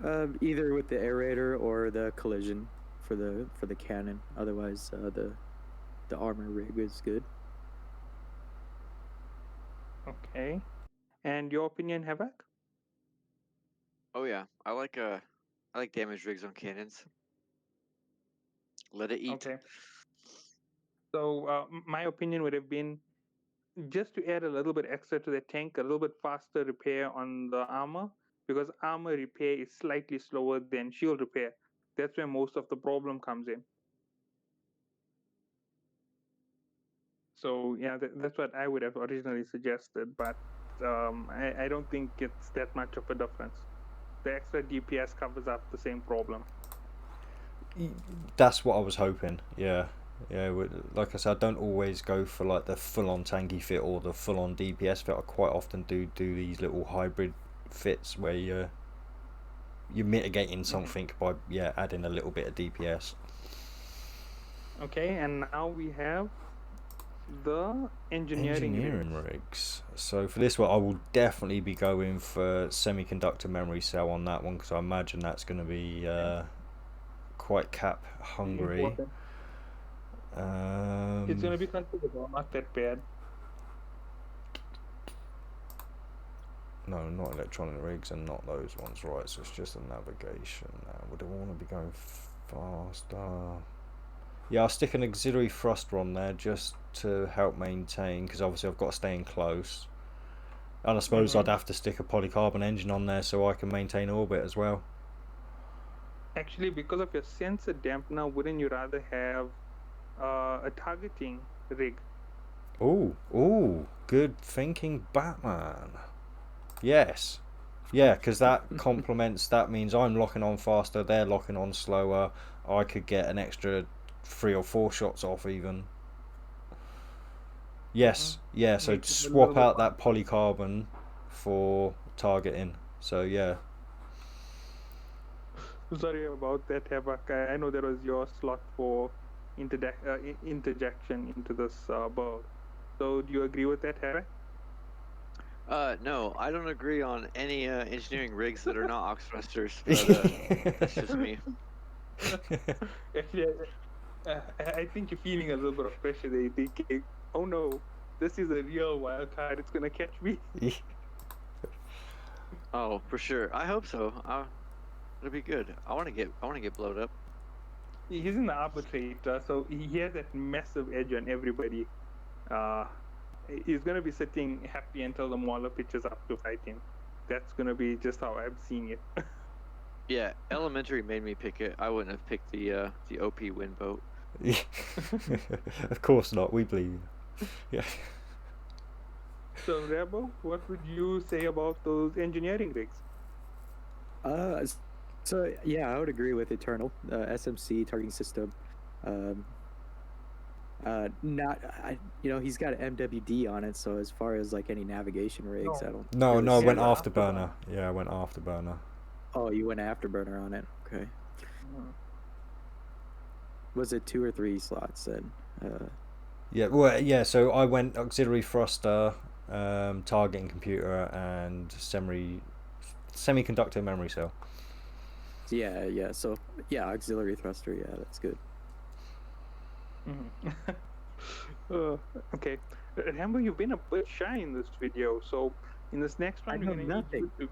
Either with the aerator or the collision for the cannon. Otherwise, the armor rig is good. Okay. And your opinion, Havoc? Oh yeah, I like damage rigs on cannons. Let it eat. Okay. So my opinion would have been just to add a little bit extra to the tank, a little bit faster repair on the armor, because armor repair is slightly slower than shield repair. That's where most of the problem comes in. So yeah, that's what I would have originally suggested, but I don't think it's that much of a difference. The extra DPS covers up the same problem. That's what I was hoping. Yeah. Like I said, I don't always go for like the full-on tanky fit or the full-on DPS fit. I quite often do these little hybrid fits where you're mitigating something by adding a little bit of DPS. Okay, and now we have the engineering rigs. So for this one, I will definitely be going for semiconductor memory cell on that one, because I imagine that's going to be quite cap hungry. Important. It's going to be considerable, not that bad. No, not electronic rigs and not those ones, right? So it's just a navigation now. Would I want to be going faster? Yeah, I'll stick an auxiliary thruster on there just to help maintain, because obviously I've got to stay in close. And I suppose I'd have to stick a polycarbon engine on there so I can maintain orbit as well. Actually, because of your sensor dampener, wouldn't you rather have a targeting rig? Ooh, good thinking, Batman. Yes. Yeah, because that complements, that means I'm locking on faster, they're locking on slower. I could get an extra 3 or 4 shots off even. Yes, yeah, so Makes it a swap little out bit that polycarbon for targeting. So yeah. Sorry about that, Havoc. I know that was your slot for interjection into this build. So do you agree with that, Havoc? No, I don't agree on any engineering rigs that are not aux thrusters, but that's just me. Actually, I think you're feeling a little bit of pressure there. You're thinking, oh no, this is a real wild card. It's gonna catch me. Oh, for sure. I hope so. It'll be good. I want to get blowed up. He's an arbitrator, so he has that massive edge on everybody. He's gonna be sitting happy until the Mauler pitches up to fight him. That's gonna be just how I'm seeing it. Yeah, elementary made me pick it. I wouldn't have picked the OP win vote. Of course not. We believe you. Yeah. So, Rambo, what would you say about those engineering rigs? So yeah, I would agree with Eternal. SMC targeting system. He's got MWD on it. So as far as like any navigation rigs, I don't. No, I went Yeah, afterburner. Yeah, I went afterburner. Oh, you went afterburner on it. Okay. Was it 2 or 3 slots then? Yeah, well, yeah. So I went auxiliary thruster, targeting computer, and semiconductor memory cell. Yeah. So yeah, auxiliary thruster. Yeah, that's good. Okay, Rambo, you've been a bit shy in this video. So in this next round, we're gonna need you to.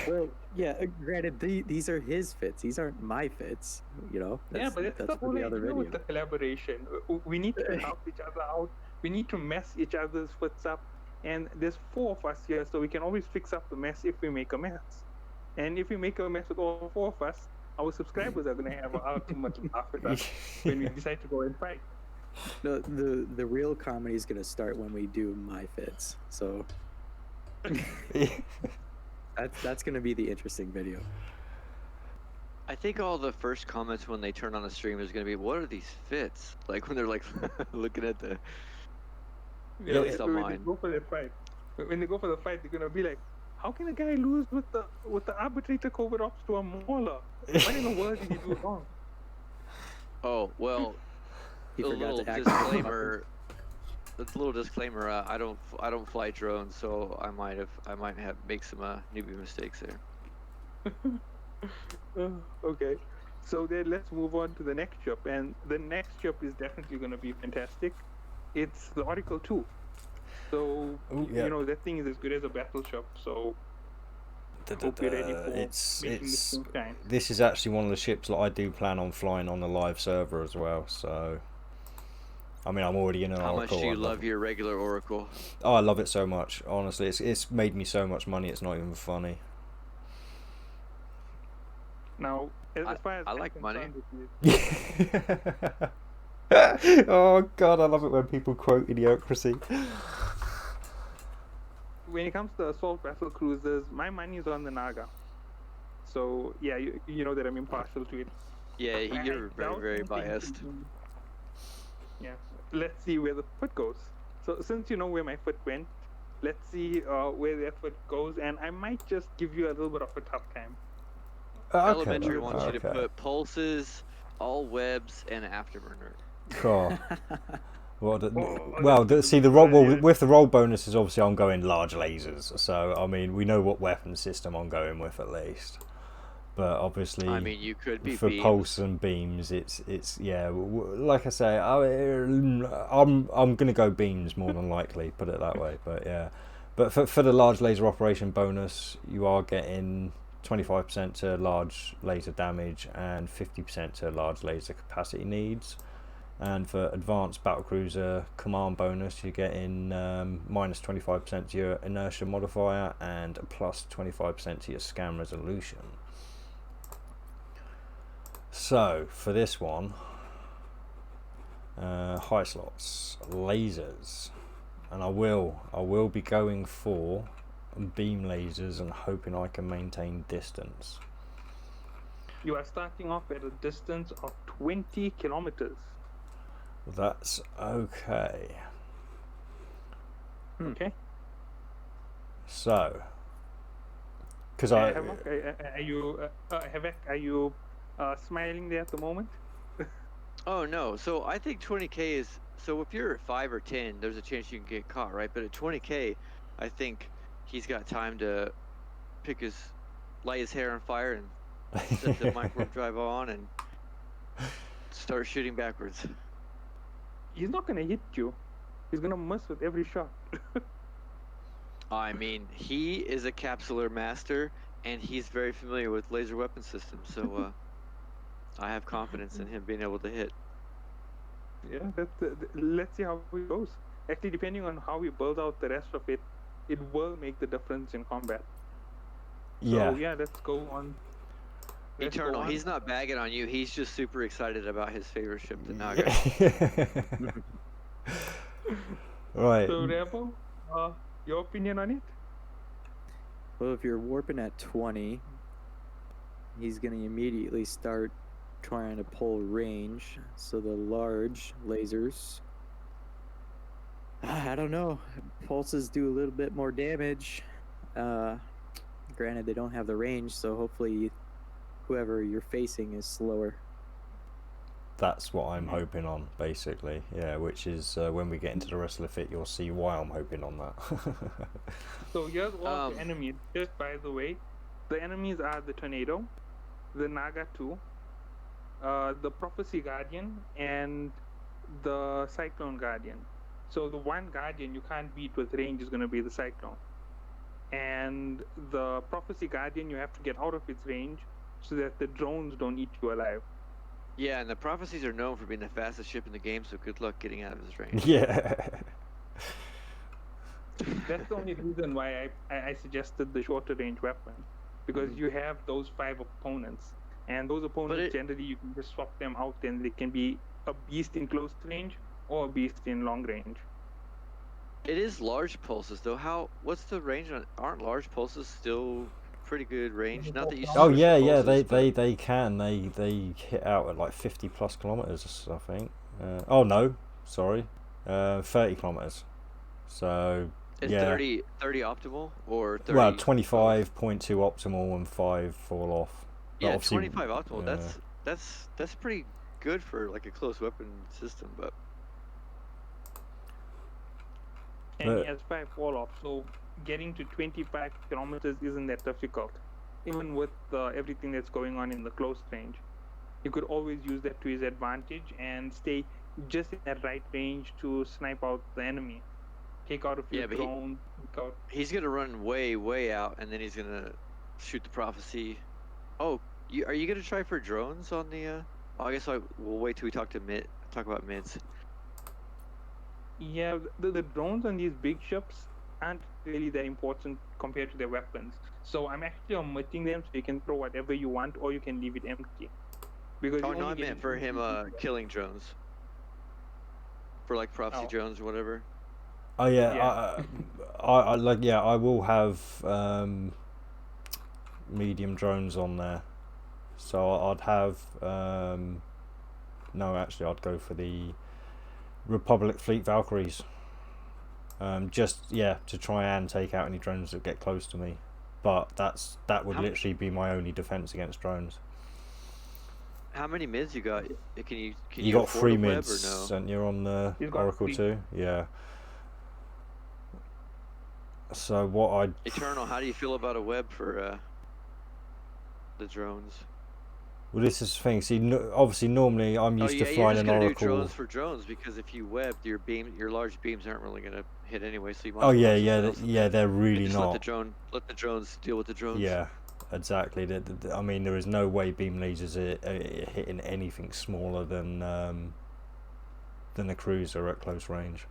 Well, yeah. Granted, these are his fits. These aren't my fits. Yeah, but that's the whole idea with the collaboration. We need to help each other out. We need to mess each other's fits up. And there's 4 of us here, so we can always fix up the mess if we make a mess. And if we make a mess with all 4 of us, our subscribers are going to have an ultimate laugh at us when we decide to go and fight. No, the real comedy is going to start when we do my fits. So that's going to be the interesting video. I think all the first comments when they turn on the stream is going to be, what are these fits? Like when they're like looking at the, Yeah, at least on when they mine. go for that fight, when they go for the fight, they're gonna be like, "How can a guy lose with the arbitrator covert ops to a mauler? What in the world did he do wrong?" Oh, well, He a forgot little to activate disclaimer. A little disclaimer. I don't fly drones, so I might have make some newbie mistakes there. Okay, so then let's move on to the next ship, and the next ship is definitely gonna be fantastic. It's the Oracle 2. So Ooh, yeah. you know that thing is as good as a battleship. So hope you're ready for making this thing shine. This is actually one of the ships that I do plan on flying on the live server as well. So, I mean, I'm already in an How Oracle. much do you love your regular Oracle? Oh, I love it so much. Honestly, it's made me so much money. It's not even funny. Now, as far as I I'm like money. concerned, Oh God, I love it when people quote idiocracy. when it comes to assault vessel cruisers, my money is on the Naga. So yeah, you know that I'm impartial to it. Yeah, I you're doubt very anything biased. Yeah, let's see where the foot goes. So since you know where my foot went, let's see where that foot goes, and I might just give you a little bit of a tough time. Elementary wants you to put pulses, all webs, and afterburner. Cool. Well, that's see a the good roll. idea. Well, with the roll bonuses, obviously, I'm going large lasers. So I mean, we know what weapon system I'm going with at least. But obviously, I mean, you could be for beams. pulse and beams, it's yeah. Like I say, I'm gonna go beams more than likely. Put it that way. But yeah, but for the large laser operation bonus, you are getting 25% to large laser damage and 50% to large laser capacity needs. And for advanced battlecruiser command bonus, you're getting minus 25% to your inertia modifier and plus 25% to your scan resolution. So for this one, high slots, lasers, and I will be going for beam lasers and hoping I can maintain distance. You are starting off at a distance of 20 kilometers. That's okay. Okay. So, because Havok, are you smiling there at the moment? Oh no, so I think 20k is, so if you're at 5 or 10, there's a chance you can get caught, right? But at 20k, I think he's got time to light his hair on fire and set the micro drive on and start shooting backwards. He's not gonna hit you. He's gonna miss with every shot. I mean, he is a capsular master, and he's very familiar with laser weapon systems, so I have confidence in him being able to hit. Yeah, let's see how it goes. Actually, depending on how we build out the rest of it, it will make the difference in combat. yeah. So yeah, let's go on. Eternal, he's not bagging on you. He's just super excited about his favorite ship, the Naga. Right. So Rambo, your opinion on it? Well, if you're warping at 20, he's going to immediately start trying to pull range. So the large lasers, I don't know. Pulses do a little bit more damage. Granted, they don't have the range, so hopefully whoever you're facing is slower. That's what I'm hoping on, basically. Yeah, which is when we get into the rest of the fit, you'll see why I'm hoping on that. So here's all the enemies. Just by the way, the enemies are the Tornado, the Naga 2, the Prophecy Guardian, and the Cyclone Guardian. So the one Guardian you can't beat with range is going to be the Cyclone. And the Prophecy Guardian, you have to get out of its range so that the drones don't eat you alive. Yeah, and the Prophecies are known for being the fastest ship in the game, so good luck getting out of his range. Yeah. That's the only reason why I suggested the shorter range weapon, because you have those 5 opponents, and those opponents generally you can just swap them out, and they can be a beast in close range or a beast in long range. It is large pulses though. What's the range on? Aren't large pulses still pretty good range. Not that you Oh shoot yeah, yeah, pulses, but they can. They hit out at like 50 plus kilometers, I think. Oh no, sorry, 30 kilometers. So is yeah, 30 optimal or well, 30 both? 25.2 optimal and 5 fall off. But Yeah, obviously, 25 optimal. yeah. That's pretty good for like a close weapon system, but And he But has 5 fall off, so getting to 25 kilometers isn't that difficult. Even with everything that's going on in the close range, you could always use that to his advantage and stay just in that right range to snipe out the enemy. Take out a few yeah, but drones. Take out... he's gonna run way out, and then he's gonna shoot the prophecy. Oh, are you gonna try for drones on the? Oh, I guess we'll wait till we talk about mids. Yeah, the drones on these big ships aren't really that important compared to their weapons. So I'm actually omitting them so you can throw whatever you want or you can leave it empty. Because Oh you no, only I get meant for him killing drones. For like prophecy Oh. drones or whatever. oh yeah, Yeah. I like yeah, I will have medium drones on there. So I'd have no, actually, I'd go for the Republic Fleet Valkyries. Just yeah, to try and take out any drones that get close to me. But that would literally be my only defense against drones. How many mids you got? Can You you got afford 3 a web mids, or no? and you're on the He's got Oracle 3. 2, yeah. So what I Eternal, how do you feel about a web for the drones? well, this is the thing. See, obviously, normally I'm Oh used yeah, to you're flying just an gonna do Oracle. drones for drones because if you webbed your large beams aren't really gonna hit anyway. So you might Oh as well yeah, have something yeah, else in yeah. there. They're really And just not. let the drones deal with the drones. Yeah, exactly. I mean, there is no way beam lasers are hitting anything smaller than a cruiser at close range.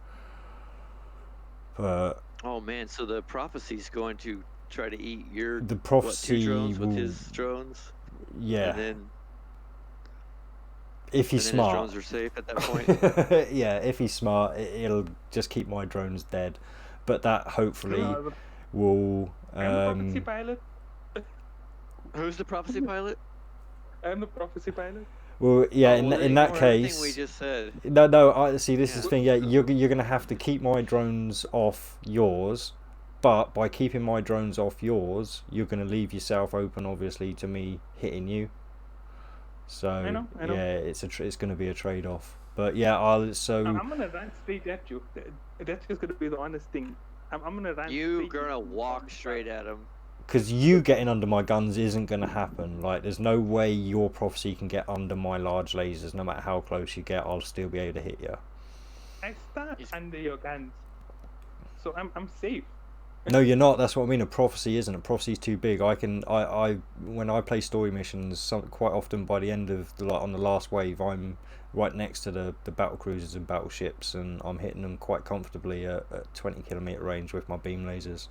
But Oh man, so the prophecy's going to try to eat your the 2 prophecy drones with will, his drones, yeah, and then if he's his smart. drones are safe at that point. Yeah, if he's smart, it'll just keep my drones dead. But that hopefully will. I'm the prophecy pilot. Who's the prophecy pilot? I'm the prophecy pilot. Well, yeah. Oh, well, In that everything we case, just said. no. I see. This Yeah. is the thing. Yeah, you're gonna have to keep my drones off yours, but by keeping my drones off yours, you're gonna leave yourself open, obviously, to me hitting you. So I know. yeah, it's gonna be a trade off. But yeah, I'm gonna run straight at you. That's just gonna be the honest thing. I'm gonna run. You're straight gonna at you. walk straight at him. because you getting under my guns isn't gonna happen. Like, there's no way your prophecy can get under my large lasers. No matter how close you get, I'll still be able to hit you. I start under your guns, so I'm safe. No, you're not. That's what I mean. A prophecy isn't. A prophecy's too big. I when I play story missions, quite often by the end of on the last wave, I'm right next to the battle cruisers and battleships, and I'm hitting them quite comfortably at 20-kilometer range with my beam lasers.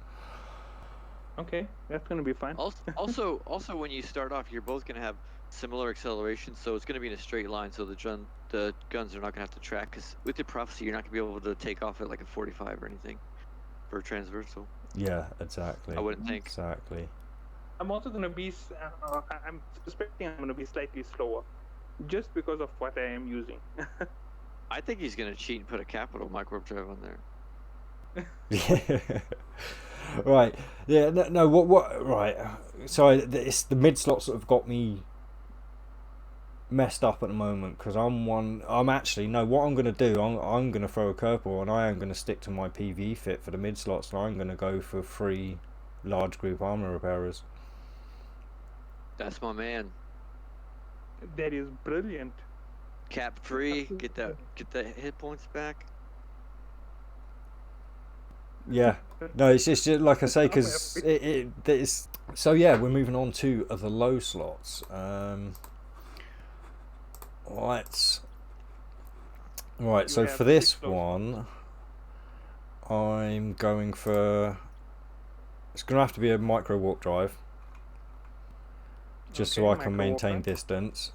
Okay, that's gonna be fine. Also, when you start off, you're both gonna have similar acceleration, so it's gonna be in a straight line. So the guns are not gonna have to track. Because with the prophecy, you're not gonna be able to take off at like a 45 or anything for transversal. Yeah, exactly. I wouldn't think. Exactly. I'm also gonna be. I'm suspecting I'm gonna be slightly slower, just because of what I am using. I think he's gonna cheat and put a capital microwarp drive on there. Yeah. Right. Yeah. No. What? Right. So it's the mid slots that have got me messed up at the moment, because I'm actually no. What I'm gonna do? I'm gonna throw a curveball, and I am gonna stick to my PV fit for the mid slots, and I'm gonna go for 3 large group armor repairers. That's my man. That is brilliant. Cap free. Get the hit points back. Yeah. No, it's just like I say, because it's so yeah. We're moving on to the low slots. Right. So for this one, I'm going for. It's gonna have to be a micro warp drive, just so I can maintain distance.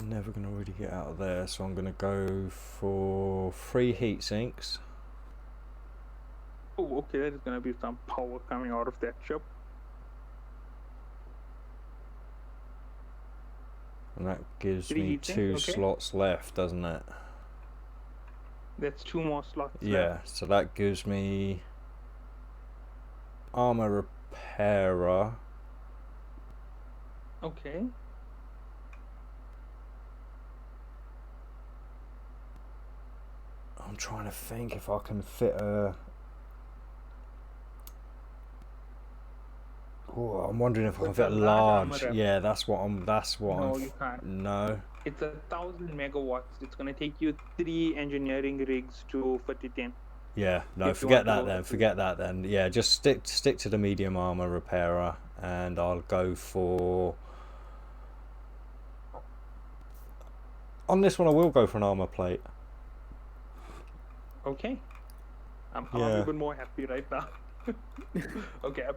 never going to really get out of there, so I'm going to go for 3 heat sinks. Oh, okay, there's gonna be some power coming out of that ship. And that gives 3 me heat sinks, 2 okay. slots left, doesn't it? That's 2 more slots Yeah, left. so that gives me armor repairer. Okay. I'm trying to think if I can fit a... Oh, I'm wondering if I can With fit a a large large... armor Yeah, that's what I'm... No, you can't. No. It's 1,000 megawatts. It's gonna take you 3 engineering rigs to fit it in. Yeah, no, If you forget want to that go then. with Forget that then. Yeah, just stick to the medium armor repairer, and I'll go for... On this one, I will go for an armor plate. Okay. I'm Yeah. even more happy right now. Okay.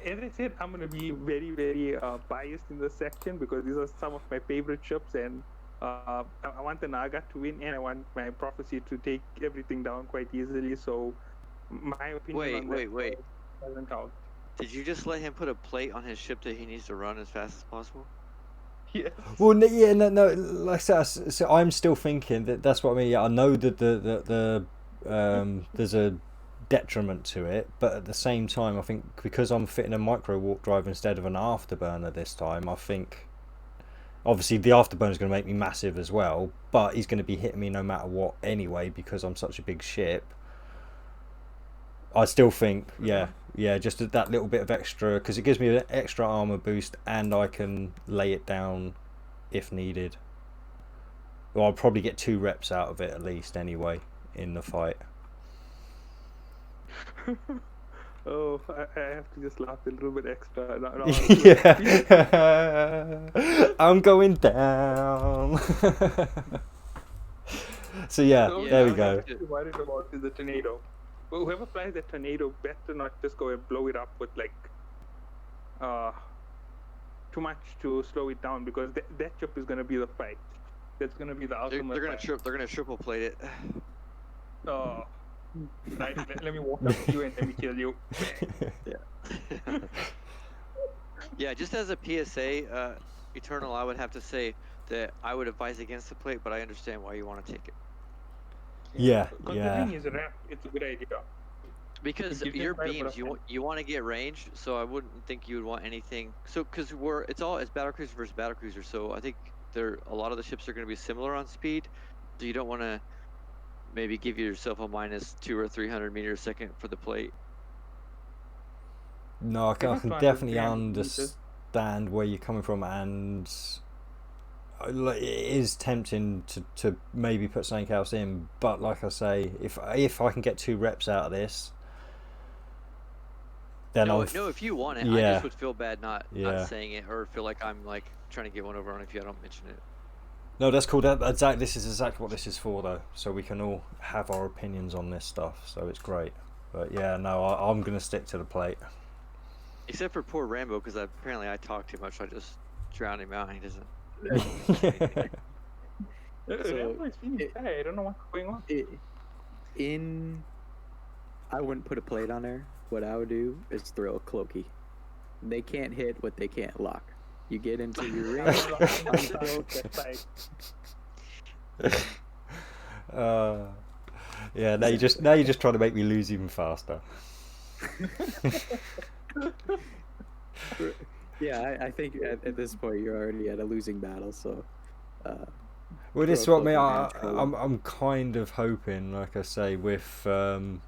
As I said, I'm gonna be very, very biased in this section because these are some of my favorite ships, and I want the Naga to win, and I want my Prophecy to take everything down quite easily. So my opinion on that doesn't count. Did you just let him put a plate on his ship that he needs to run as fast as possible? Yes. Well, no. Like I said, so I'm still thinking that's what I mean. Yeah, I know that there's a detriment to it, but at the same time, I think because I'm fitting a micro warp drive instead of an afterburner this time, I think obviously the afterburner is going to make me massive as well, but he's going to be hitting me no matter what anyway because I'm such a big ship. I still think, yeah, just that little bit of extra, because it gives me an extra armor boost and I can lay it down if needed. Well, I'll probably get 2 reps out of it at least anyway in the fight. Oh, I have to just laugh a little bit extra. No, Yeah, I'm going down. So yeah, there we go. What I'm worried about is the tornado. Well, whoever flies that tornado better not just go and blow it up with like too much to slow it down, because that ship is gonna be the fight. That's gonna be the ultimate. They're gonna triple plate it. Oh, right. Let me walk up to you and let me kill you. Yeah. Yeah, just as a PSA, Eternal, I would have to say that I would advise against the plate, but I understand why you want to take it. Yeah. Considering his ramp, it's a good idea. Because your beams, you want to get range, so I wouldn't think you would want anything. So because it's battlecruiser versus battlecruiser, so I think a lot of the ships are going to be similar on speed. So you don't want to maybe give yourself a -200 or 300 meters a second for the plate. No, I can definitely understand where you're coming from, and it is tempting to maybe put something else in, but like I say, if I can get 2 reps out of this, then if you want it, I just would feel bad not saying it, or feel like I'm like trying to get one over on if you don't mention it. No, that's cool. This is exactly what this is for, though, so we can all have our opinions on this stuff. So it's great. But yeah, no, I'm gonna stick to the plate. Except for poor Rambo, because apparently I talk too much. I just drown him out, and he doesn't. Rambo is feeling bad. I don't know what's going on. I wouldn't put a plate on there. What I would do is throw a cloaky. They can't hit what they can't lock. You get into your ring. Yeah, now you're just trying to make me lose even faster. Yeah, I think at this point you're already at a losing battle. So. Well, this is what I'm kind of hoping, like I say, with the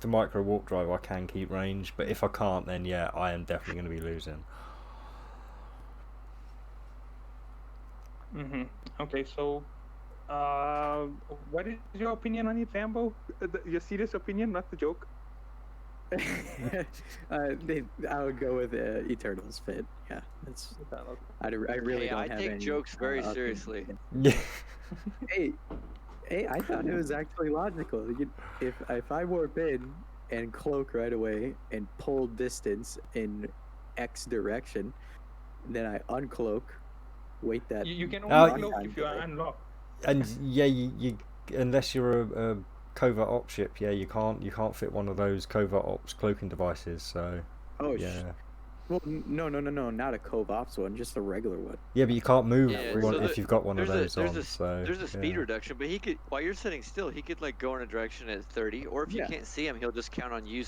micro warp drive, I can keep range. But if I can't, then yeah, I am definitely going to be losing. Okay, so what is your opinion on it, Rambo? Your serious opinion, not the joke. I would go with Eternal's fit. Yeah, I really don't have any. I take jokes very seriously. Yeah. Hey, I thought it was actually logical. If I warp in and cloak right away and pull distance in X direction, then I uncloak wait that. You can Oh, only cloak if you are unlocked. And yeah, you unless you're a covert ops ship, yeah, you can't fit one of those covert ops cloaking devices. So Oh, yeah. Well, no, not a Cove Ops one, just a regular one. Yeah, but you can't move Yeah, one so if you've got one of those there's on. a speed yeah. reduction, but he could, while you're sitting still, he could like go in a direction at 30, or if you Yeah. can't see him, he'll just count on you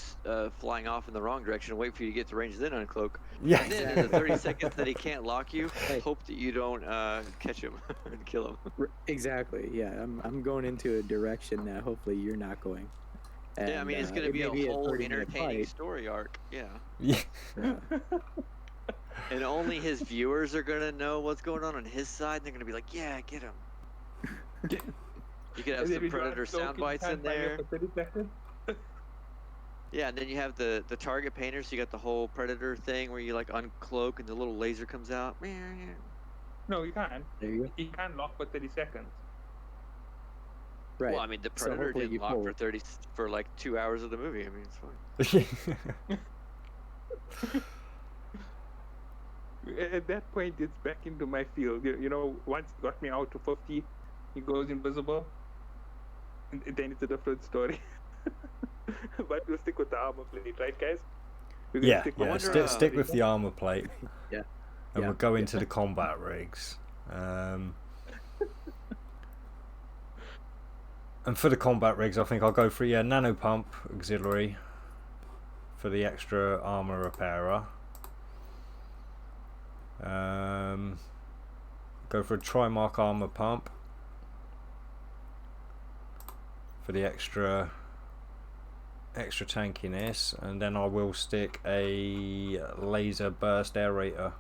flying off in the wrong direction and wait for you to get to range, then uncloak. Yeah. And then in the 30 seconds that he can't lock you, hope that you don't catch him and kill him. Exactly. Yeah, I'm going into a direction that hopefully you're not going. And, yeah, I mean, it's going to it be a may whole 30-minute entertaining fight. story arc. Yeah. Yeah. And only his viewers are going to know what's going on his side, and they're going to be like, yeah, get him. You could have some Predator sound bites in there. Yeah, and then you have the target painter, so you got the whole Predator thing where you like uncloak and the little laser comes out. No, you can't. There you go. You can't lock for 30 seconds. Right. Well, I mean, the So Predator hopefully didn't you lock pull. for like 2 hours of the movie. I mean, it's fine. At that point, it's back into my field. You know, once it got me out to 50, he goes invisible. And then it's a different story. But we'll stick with the armor plate, right, guys? Yeah, stick yeah. with Stick with the armor plate. Yeah. And Yeah. we'll go into the combat rigs. And for the combat rigs, I think I'll go for nano pump auxiliary for the extra armor repairer. Go for a Trimark armor pump for the extra tankiness, and then I will stick a laser burst aerator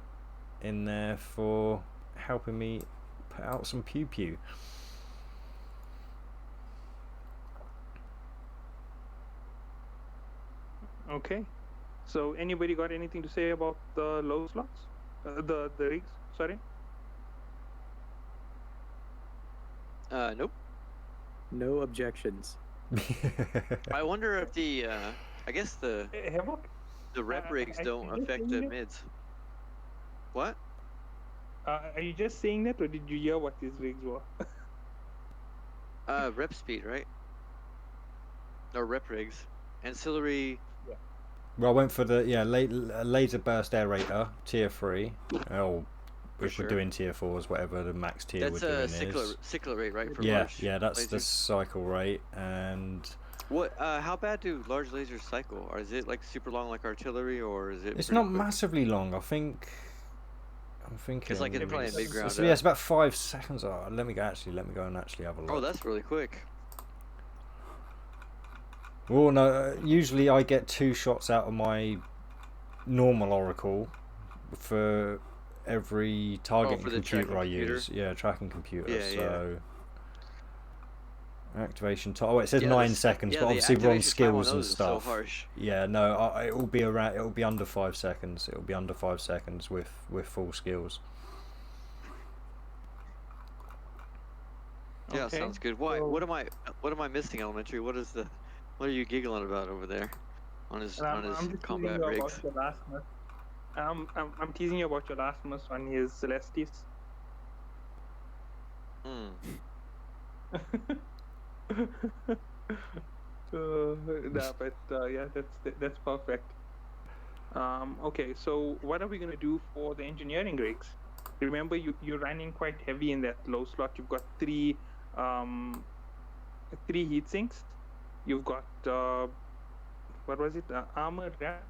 in there for helping me put out some pew pew. Okay. So, anybody got anything to say about the low slots? The rigs, sorry? Nope. No objections. I wonder if the, I guess the Havoc? rep rigs I don't think affect they the do. mids. What? Are you just saying that, or did you hear what these rigs were? Rep speed, right? Or rep rigs. Ancillary. Well, I went for the laser burst aerator tier 3. Oh, For if sure. we're doing tier 4s, whatever the max tier That's we're a doing is. cycler rate, right? For Yeah, large that's the lasers? cycle rate, and What? How bad do large lasers cycle? Or is it like super long, like artillery, or is it? it's pretty not quick? massively long. I'm thinking. It's like it's probably a mid-ground. So yeah, it's about 5 seconds. Oh, let me go and actually have a look. Oh, that's really quick. Well, no. Usually I get 2 shots out of my normal Oracle for every targeting for the computer tracking I computer? use. Yeah, tracking computer. Yeah, yeah. So activation time. Oh, it says Yeah, 9 the- seconds, yeah, but the obviously we're on activation time on skills and those is so stuff. harsh. Yeah, no, it'll be around. It'll be under 5 seconds. It'll be under 5 seconds with full skills. Yeah, Okay, sounds good. Why? so- What am I missing, Elementary? What are you giggling about over there? On his I'm just teasing combat you rigs. about your last miss. I'm teasing you about your last miss on his Celestis. Yeah, that's perfect. Okay, so what are we gonna do for the engineering rigs? Remember, you're running quite heavy in that low slot. You've got three heat sinks. You've got what was it? Armored wrap.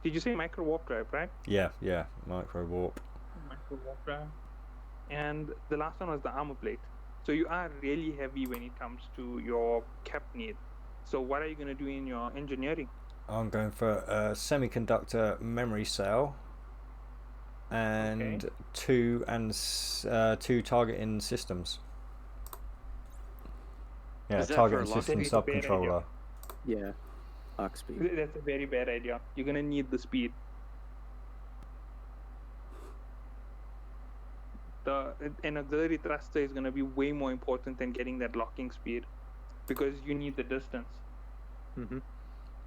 Did you say micro warp drive, right? Yeah, micro warp. Micro warp drive. And the last one was the armor plate. So you are really heavy when it comes to your cap need. So what are you going to do in your engineering? I'm going for a semiconductor memory cell and two targeting systems. Yeah, Is that targeting for a system lock speed? subcontroller. Yeah. Lock speed. That's a very bad idea. You're going to need the speed. An auxiliary thruster is going to be way more important than getting that locking speed, because you need the distance. Mm-hmm.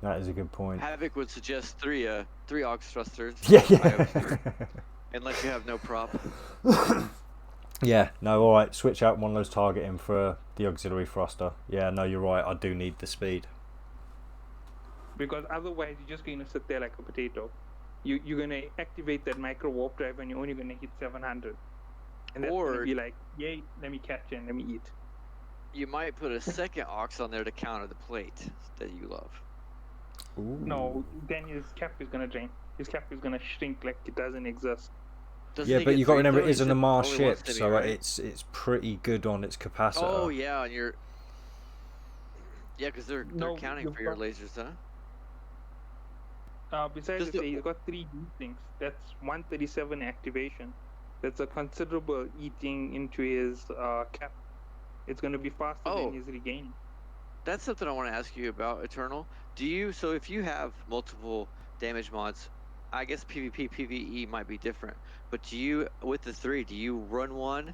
That is a good point. Havoc would suggest three aux thrusters. Yeah. Unless you have no prop. Yeah, no, all right. Switch out one of those targeting for the auxiliary thruster. Yeah, no, you're right. I do need the speed. Because otherwise you're just going to sit there like a potato. You're going to activate that micro warp drive and you're only going to hit 700. And that's going to be like, yay, let me capture and let me eat. You might put a second aux on there to counter the plate that you love. Ooh. No, then his cap is going to drain. His cap is going to shrink like it doesn't exist. Yeah, but you got to remember it is an Mars ship, to be, so right? it's pretty good on its capacitor. Oh yeah, and you're. Yeah, because they're counting for your lasers, huh? Besides, you've got 3 D things. That's 137 activation. That's a considerable eating into his cap. It's going to be faster than his regaining. That's something I want to ask you about, Eternal. So if you have multiple damage mods, I guess PvP, PvE might be different. But with the 3, do you run one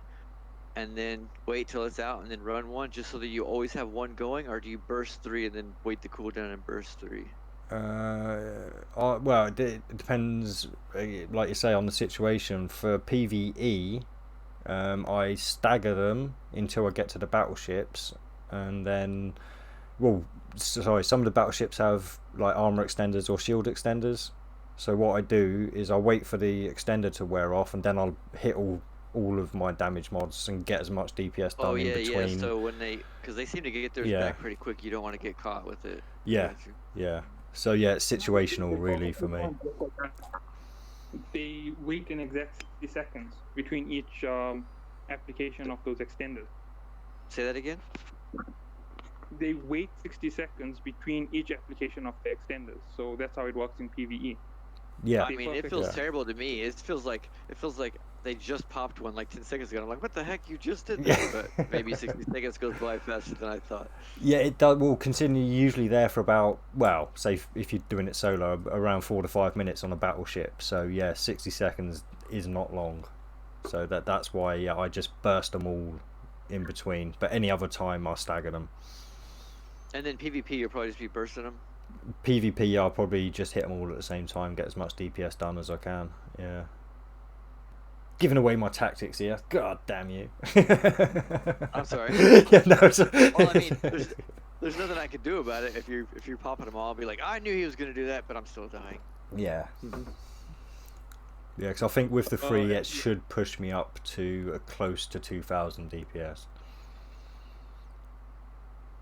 and then wait till it's out and then run one just so that you always have one going? Or do you burst 3 and then wait the cooldown and burst 3? Well, it depends, like you say, on the situation. For PvE, I stagger them until I get to the battleships, and then, some of the battleships have like armor extenders or shield extenders. So what I do is I wait for the extender to wear off, and then I'll hit all of my damage mods and get as much DPS done in between. Yeah. So because they seem to get theirs back pretty quick, you don't want to get caught with it. Yeah. So yeah, it's situational really for me. They wait an exact 60 seconds between each application of those extenders. Say that again? They wait 60 seconds between each application of the extenders. So that's how it works in PvE. Yeah. I mean, it feels terrible to me. It feels like they just popped one like 10 seconds ago. I'm like, what the heck? You just did that? But maybe 60 seconds goes by faster than I thought. Yeah, it will continue usually there for about, say if you're doing it solo, around 4 to 5 minutes on a battleship. So yeah, 60 seconds is not long. So that's why I just burst them all in between. But any other time, I'll stagger them. And then PvP, you'll probably just be bursting them? PvP, I'll probably just hit them all at the same time, get as much DPS done as I can. Yeah. Giving away my tactics here. God damn you. I'm sorry. Yeah, no. Well, I mean, there's nothing I could do about it. If you're popping them all, I'll be like, I knew he was going to do that, but I'm still dying. Yeah. Yeah, because I think with the 3, it should push me up to close to 2,000 DPS.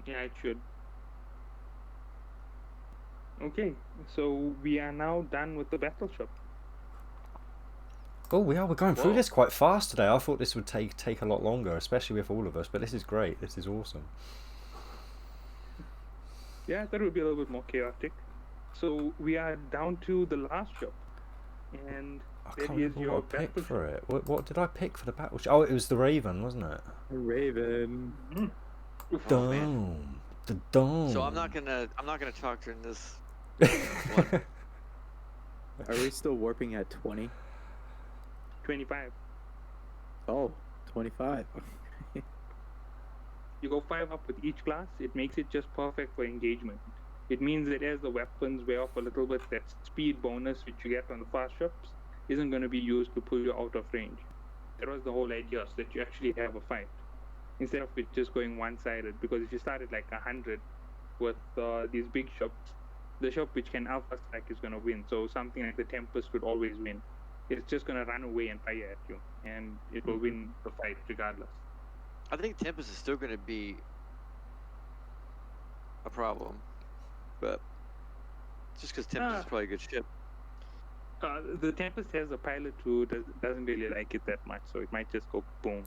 Yeah, it should. Okay, so we are now done with the battleship. Oh, we're going through this quite fast today. I thought this would take a lot longer, especially with all of us, but this is great. This is awesome. Yeah, I thought it would be a little bit more chaotic. So we are down to the last ship. And I can't remember what I picked for it. What did I pick for the battleship? Oh, it was the Raven, wasn't it? The Raven. Dome. The dome. So I'm not gonna talk during this one. Are we still warping at 20? 25. Oh, 25. You go 5 up with each class, it makes it just perfect for engagement. It means that as the weapons wear off a little bit, that speed bonus which you get on the fast ships isn't going to be used to pull you out of range. That was the whole idea, so that you actually have a fight. Instead of it just going one-sided, because if you start at like 100 with these big ships, the ship which can alpha strike is going to win. So something like the Tempest would always win. It's just going to run away and fire at you, and it will win the fight regardless. I think Tempest is still going to be a problem, but just because Tempest is probably a good ship. The Tempest has a pilot who doesn't really like it that much, so it might just go boom.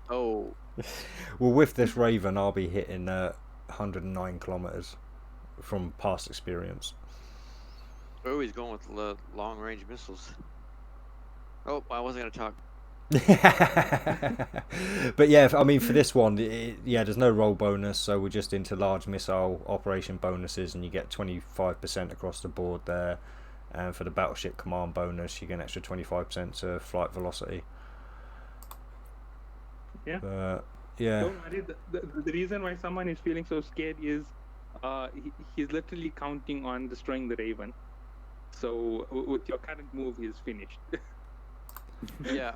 Oh. Well, with this Raven, I'll be hitting 109 kilometers from past experience. Oh, he's going with long-range missiles. Oh, I wasn't going to talk. But yeah, I mean, for this one, there's no roll bonus, so we're just into large missile operation bonuses, and you get 25% across the board there. And for the battleship command bonus, you get an extra 25% to flight velocity. Yeah. Yeah. Don't worry. The reason why someone is feeling so scared is he's literally counting on destroying the Raven. So with your current move, he's finished. Yeah,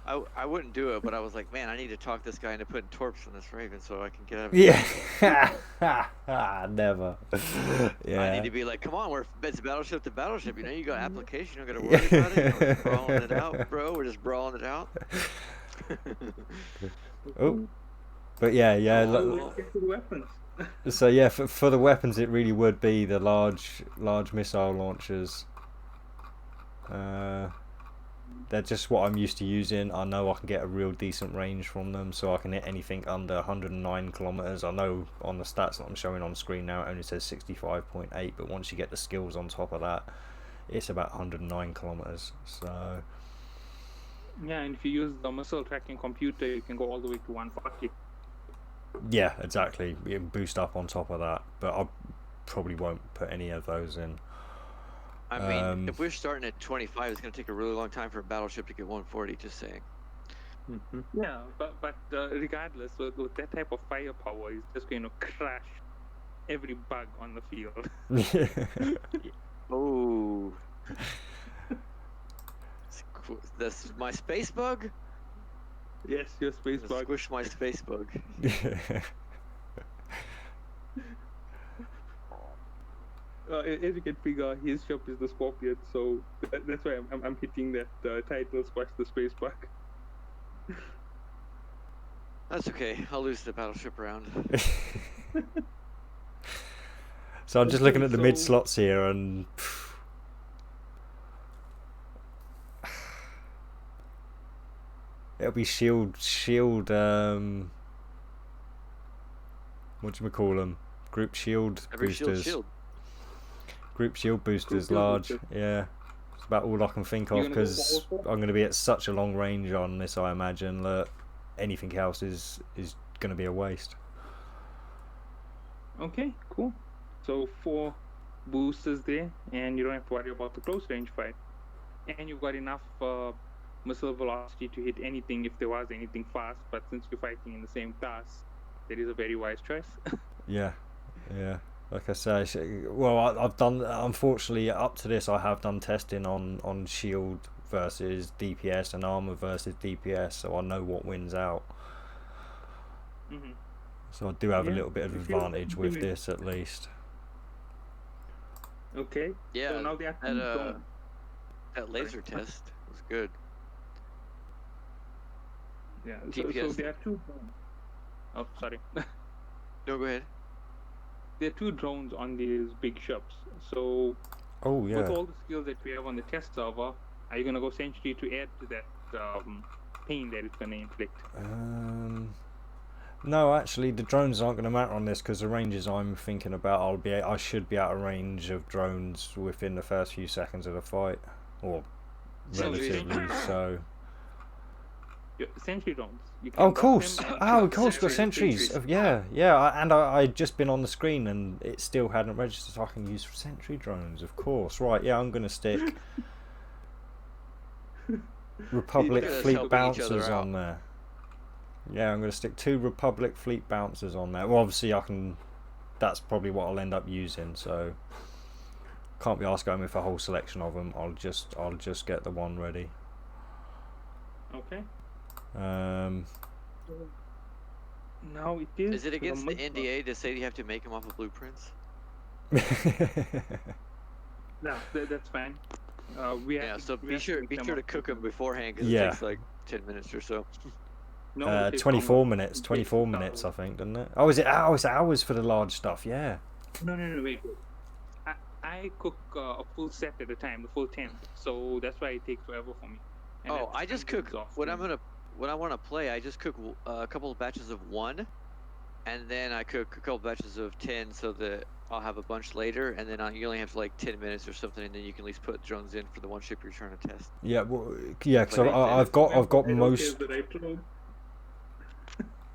I wouldn't do it, but I was like, man, I need to talk this guy into putting torps on this Raven so I can get out of it. Yeah. Never. Yeah. I need to be like, come on, it's battleship to battleship. You know, you got application, you don't got to worry about it. We're just brawling it out, bro. We're just brawling it out. Oh. But yeah. Let's get to the weapons. So yeah, for the weapons, it really would be the large missile launchers. They're just what I'm used to using. I know I can get a real decent range from them, so I can hit anything under 109 kilometers. I know on the stats that I'm showing on screen now, it only says 65.8, but once you get the skills on top of that, it's about 109 kilometers. So Yeah, and if you use the missile tracking computer, you can go all the way to 140. yeah, exactly. You can boost up on top of that, but I probably won't put any of those in. I mean, if we're starting at 25, it's going to take a really long time for a battleship to get 140, just saying. Mm-hmm. Yeah, but regardless, with that type of firepower, it's just going to crush every bug on the field. Oh. That's my space bug? Yes, your space bug. Squish my space bug. As you can figure, his ship is the Scorpion, so that's why I'm hitting that title, Squash the Space Bug. That's okay. I'll lose the battleship round. So I'm just looking at the mid slots here, and it'll be shield. What do we call them? Group shield boosters. Group shield boosters, large. Yeah, it's about all I can think of because I'm going to be at such a long range on this. I imagine that anything else is going to be a waste. Okay, cool. So 4 boosters there, and you don't have to worry about the close range fight. And you've got enough missile velocity to hit anything if there was anything fast. But since you're fighting in the same class, that is a very wise choice. Yeah. Like I say, well, I've done, unfortunately, up to this, I have done testing on shield versus DPS and armor versus DPS, so I know what wins out. Mm-hmm. So I do have a little bit of advantage with this, at least. Okay. Yeah. So now they are that laser test was good. Yeah. So there are 2 drones. Oh, sorry. No, go ahead. There are 2 drones on these big ships. So, with all the skills that we have on the test server, are you gonna go Sentry to add to that pain that it's gonna inflict? No, actually, the drones aren't going to matter on this because the ranges I'm thinking about, I should be out of range of drones within the first few seconds of the fight, or relatively so. Sentry drones. Oh, of course. Of course, got sentries. Yeah. I'd just been on the screen and it still hadn't registered, so I can use sentry drones, of course. Right, yeah, I'm going to stick Republic Fleet Bouncers on there. Yeah, I'm going to stick 2 Republic Fleet Bouncers on there. Well, obviously, that's probably what I'll end up using, so can't be asked going with a whole selection of them. I'll just get the one ready. Okay. Now it is. Is it against the NDA to say you have to make them off of blueprints? No, that's fine. So be sure to cook them beforehand because it takes like 10 minutes or so. No, 24 minutes. 24 minutes, I think, doesn't it? Oh, is it hours? Hours for the large stuff? Yeah. No, wait. I cook a full set at a time, the full 10. So that's why it takes forever for me. And I just cook when I want to play. I just cook a couple of batches of 1, and then I cook a couple of batches of 10, so that I'll have a bunch later, and then you only have like 10 minutes or something, and then you can at least put drones in for the one ship you're trying to test. Yeah, because I've got most.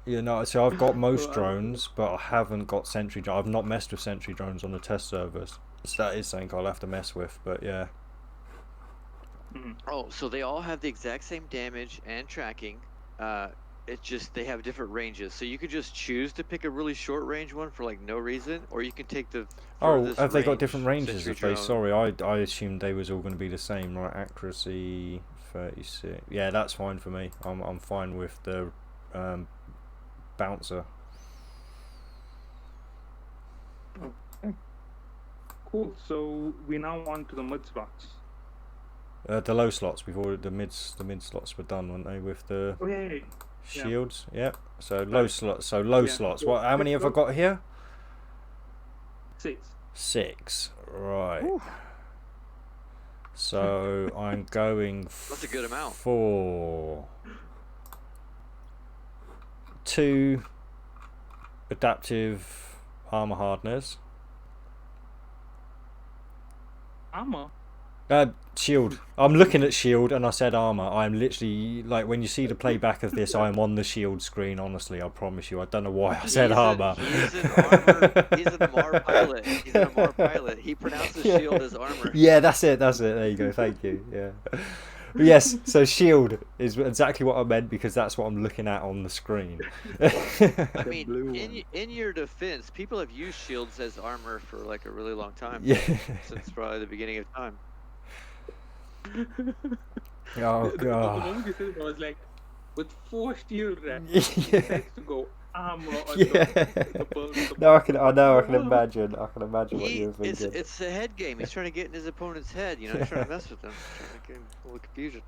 Yeah, no. So I've got most drones, but I haven't got sentry drones. I've not messed with sentry drones on the test servers. So that is something I'll have to mess with. But yeah. Oh, so they all have the exact same damage and tracking, It's just they have different ranges, so you could just choose to pick a really short range one for like no reason, or you can take the Oh, furthest have they got range different ranges? sentry Have they? drone. Sorry, I assumed they was all going to be the same. Right, accuracy 36. Yeah, that's fine for me. I'm fine with the bouncer. Okay. Cool. So we now on to the mid slots. The low slots before the mid slots were done, weren't they? With the Oh yeah. shields. Yep. So low slots. So low Yeah. slots. What? How many have I got here? 6. 6. Right. Ooh. So I'm going That's a good amount. for 2 adaptive armor hardeners. Armor. Shield. I'm looking at shield and I said armor. I'm literally like when you see the playback of this, I'm on the shield screen. Honestly, I promise you. I don't know why I said armor. He's an armor. He's a Mar pilot. He's a Mar pilot. He pronounces shield as armor. Yeah, that's it. That's it. There you go. Thank you. Yeah. Yes. So shield is exactly what I meant because that's what I'm looking at on the screen. I mean, in your defense, people have used shields as armor for like a really long time. Yeah. Since probably the beginning of time. Oh The god. moment you said it, I was like, with 4 shield racks, Yeah. he decides to go armor on Yeah. the No, I can imagine. I can imagine what you're thinking. It's a head game. He's trying to get in his opponent's head. You know, he's trying to mess with him. Trying to get him full of confusion.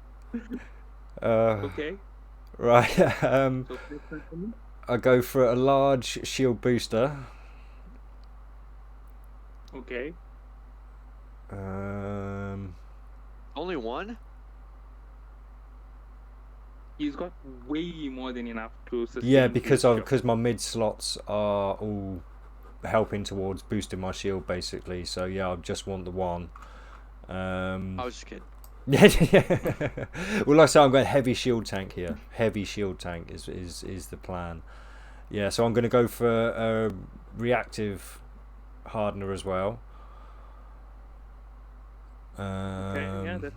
Okay. Right. So please continue. I go for a large shield booster. Okay. Only one? He's got way more than enough to sustain. Yeah, because his because my mid slots are all helping towards boosting my shield basically. So yeah, I just want the one. I was just kidding. Yeah. Well, like I say, I'm going heavy shield tank here. Heavy shield tank is the plan. Yeah, so I'm going to go for a reactive hardener as well. Okay, yeah, that's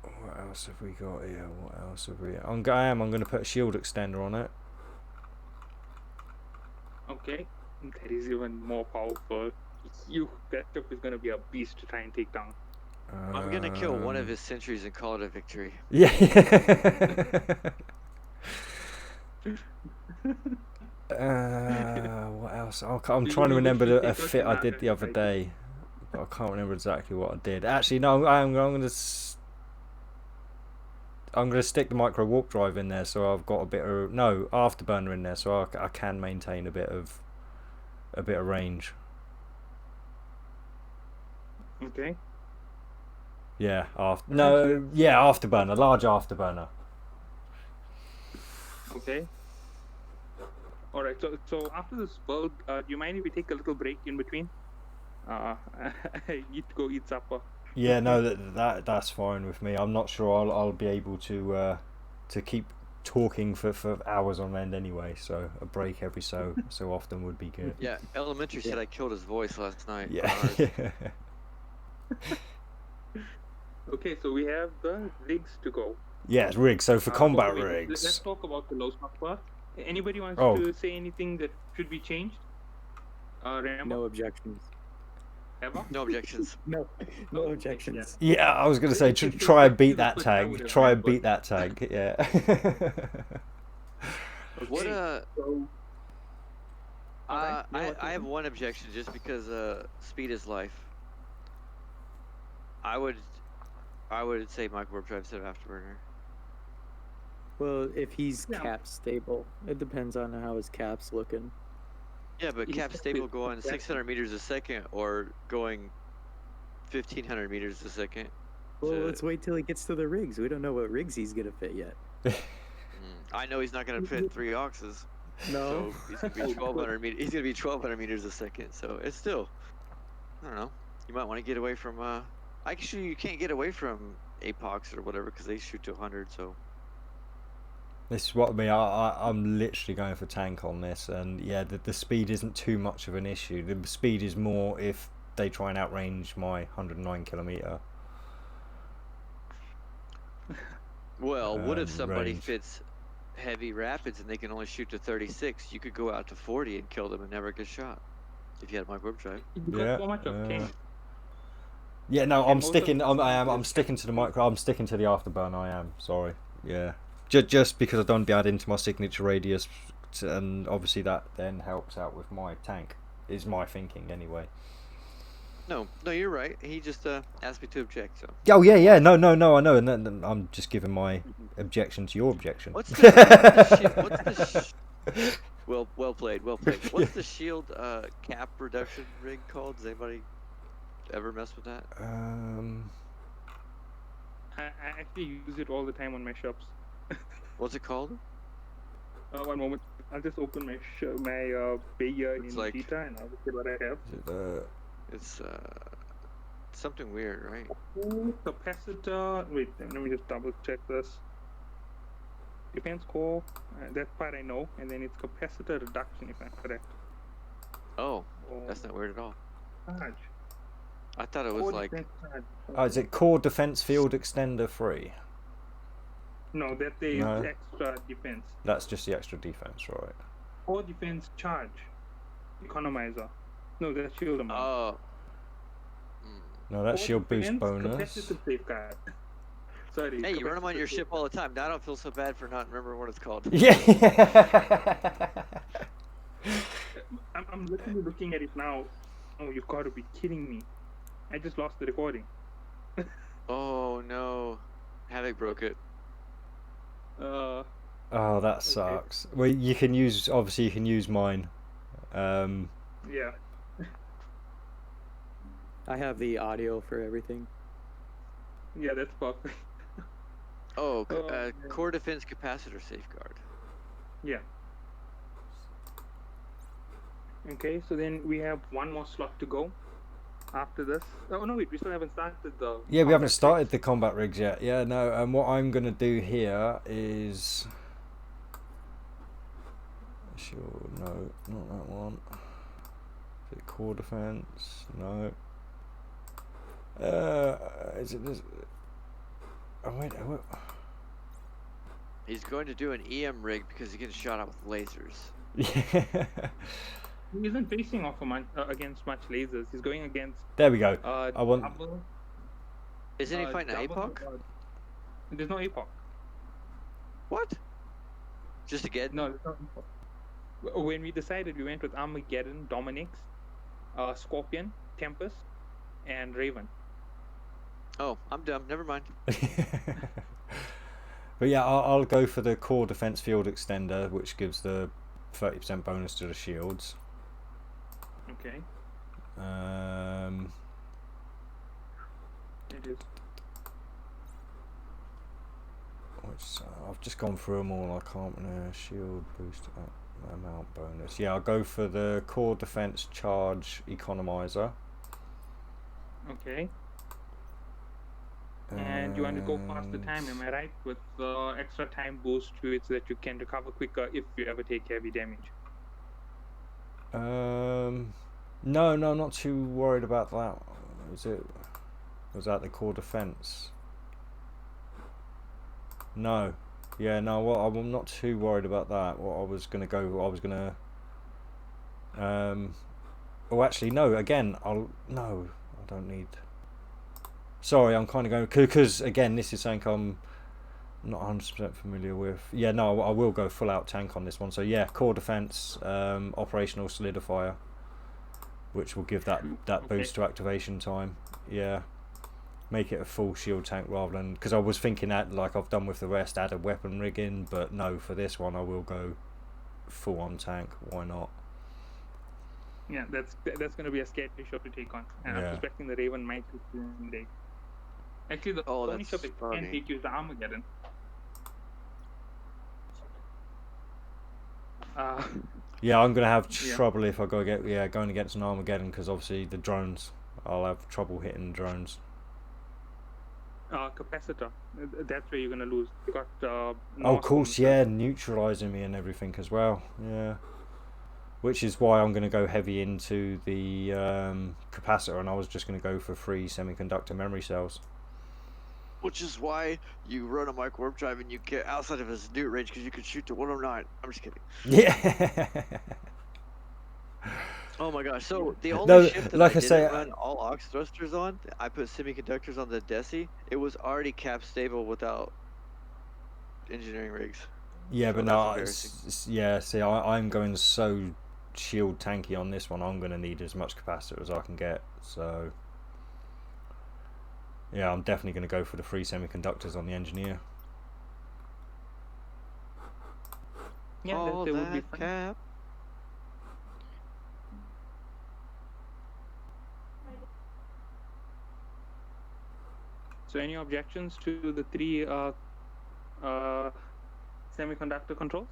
What else have we got here? What else have we? I'm going to put a shield extender on it. okay. That is even more powerful. That stuff is gonna be a beast to try and take down. I'm gonna kill one of his sentries and call it a victory. Yeah. What else? I'm trying to remember a fit I did the other day, but I can't remember exactly what I did. Actually, no, I'm going to stick the micro warp drive in there, so I've got a bit of afterburner in there, so I can maintain a bit of range. Okay. Yeah, afterburner, large afterburner. Okay. All right. So after this build, do you mind if we take a little break in between? I need to go eat supper. Yeah, no, that's fine with me. I'm not sure I'll be able to keep talking for hours on end anyway. So a break every so often would be good. Yeah, Elementary said I killed his voice last night. Yeah. Okay, so we have the rigs to go. Yeah, it's rigs. So for combat Okay, rigs. Let's talk about the low slot first. Anybody wants Oh. to say anything that should be changed? Rambo? No objections. Ever? No objections. No objections. Yeah, I was gonna say try and beat that tag. Try and beat that tag. Yeah. What So, I have one objection just because speed is life. I would say micro warp drive instead of afterburner. Well, if he's Yeah. cap stable, it depends on how his cap's looking. Yeah, but He's cap stable definitely- going 600 meters a second or going 1500 meters a second. Well, to- let's wait till he gets to the rigs. We don't know what rigs he's gonna fit yet. I know he's not gonna fit 3 oxes. No. So he's gonna be 1200 meters. He's gonna be 1200 meters a second. So it's still, I don't know. You might want to get away from. Actually, you can't get away from Apox or whatever because they shoot to 100. So. This is what I mean. I'm literally going for tank on this, and yeah, the speed isn't too much of an issue. The speed is more if they try and outrange my 109 kilometer. Well, what if somebody range. fits heavy rapids and they can only shoot to 36? You could go out to 40 and kill them and never get shot if you had a micro warp drive. You got so much of tank. Yeah, no, And I'm most of sticking. the I'm sticking to the micro. I'm sticking to the afterburn. I am. Sorry. Yeah. Just because I don't want to be added into my signature radius, and obviously that then helps out with my tank. Is my thinking anyway. No, you're right. He just asked me to object. So. Oh yeah. No. I know, and then I'm just giving my objection to your objection. What's the well played. What's the shield cap reduction rig called? Does anybody ever mess with that? I actually use it all the time on my shops. What's it called? One moment. I'll just open my bay here in like, Vita and I'll see what I have. It's something weird, right? Capacitor. Wait, let me just double check this. Defense core. That part I know, and then it's capacitor reduction, if I'm correct. Oh, that's not weird at all. Charge. I thought it was like. Is it core defense field extender 3? No, that's the extra defense. That's just the extra defense, right? Core defense charge. Economizer. No, that's shield amount. Oh. No, that's Core shield boost defense, bonus. capacitive safeguard. Sorry. Hey, you run them on your ship all the time. Now I don't feel so bad for not remembering what it's called. Yeah. I'm literally looking at it now. Oh, you've got to be kidding me. I just lost the recording. Oh no. Havoc broke it. Oh, that sucks. Well, you can use mine. Yeah. I have the audio for everything. Yeah, that's perfect. Oh, core defense capacitor safeguard. Yeah. Okay, so then we have one more slot to go after this. Oh no, wait, we still haven't started the. Yeah, we haven't started the combat rigs yet. Yeah, no. And what I'm gonna do here is. Sure, no, not that one. Is it core defense? No. Is it this? Oh wait, He's going to do an EM rig because he gets shot out with lasers. Yeah. He isn't facing off against much lasers. He's going against. There we go. I want. Double, Isn't he fighting APOC? There's no APOC. What? Just again? No, there's no APOC. When we decided, we went with Armageddon, Dominix, Scorpion, Tempest, and Raven. Oh, I'm dumb. Never mind. But yeah, I'll go for the core defense field extender, which gives the 30% bonus to the shields. Okay. It is. I've just gone through them all. I can't shield boost amount bonus. Yeah, I'll go for the core defense charge economizer. Okay. And you want to go past the time, am I right? With the extra time boost to it so that you can recover quicker if you ever take heavy damage. No, I'm not too worried about that. Was that the core defense? No. Yeah, no, well, I'm not too worried about that. What I was gonna oh actually no, again, I don't need. Sorry, I'm kind of going because again, this is something I'm not 100% familiar with. Yeah, no, I will go full out tank on this one. So yeah, core defense, operational solidifier, which will give that boost to activation time. Yeah, make it a full shield tank rather than, because I was thinking that like I've done with the rest, add a weapon rigging, but no, for this one I will go full on tank. Why not? Yeah, that's going to be a scary shot to take on, and I'm suspecting the Raven might be in there. Actually, the only shot that can take you is the Armageddon. Yeah, I'm gonna have trouble if I going against an Armageddon, because obviously the drones, I'll have trouble hitting the drones. Capacitor, that's where you're gonna lose. You got oh, of course, yeah, neutralizing me and everything as well. Yeah, which is why I'm gonna go heavy into the capacitor, and I was just gonna go for 3 semiconductor memory cells. Which is why you run a micro warp drive and you get outside of his nuke range because you can shoot to 109. I'm just kidding. Yeah. Oh my gosh! So the only No, ship that like I I didn't say, run all aux thrusters on, I put semiconductors on the Desi. It was already cap stable without engineering rigs. yeah, So but that's no, embarrassing. yeah. See, I'm going so shield tanky on this one. I'm going to need as much capacitor as I can get. So yeah, I'm definitely going to go for the 3 semiconductors on the engineer. Yeah, All that would be that fun. cap. So, any objections to the 3 semiconductor controls?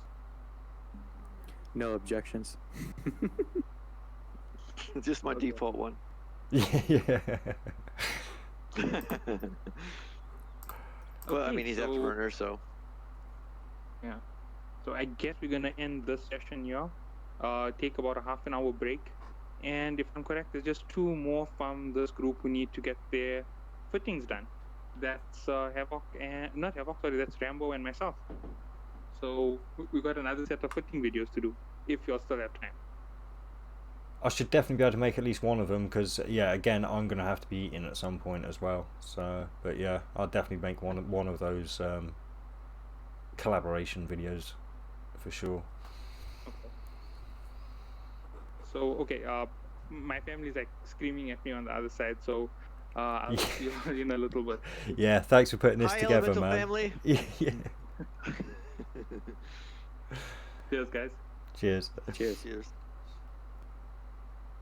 No objections. Just my Okay. default one. Yeah. Well, I Okay, mean, he's so- afterburner, so. Yeah. So I guess we're gonna end this session here. Take about a half an hour break. And if I'm correct, there's just 2 more from this group who need to get their fittings done. That's Havoc and not Havoc, sorry, that's Rambo and myself. So we got another set of fitting videos to do if you'll still have time. I should definitely be able to make at least one of them because, yeah, again, I'm going to have to be eating at some point as well. So, but yeah, I'll definitely make one of those collaboration videos for sure. So okay, my family's like screaming at me on the other side, so I'll see you in a little bit. Yeah, thanks for putting this Hi, together, Elemental man. family. Yeah. Cheers, guys. Cheers. Cheers. Cheers.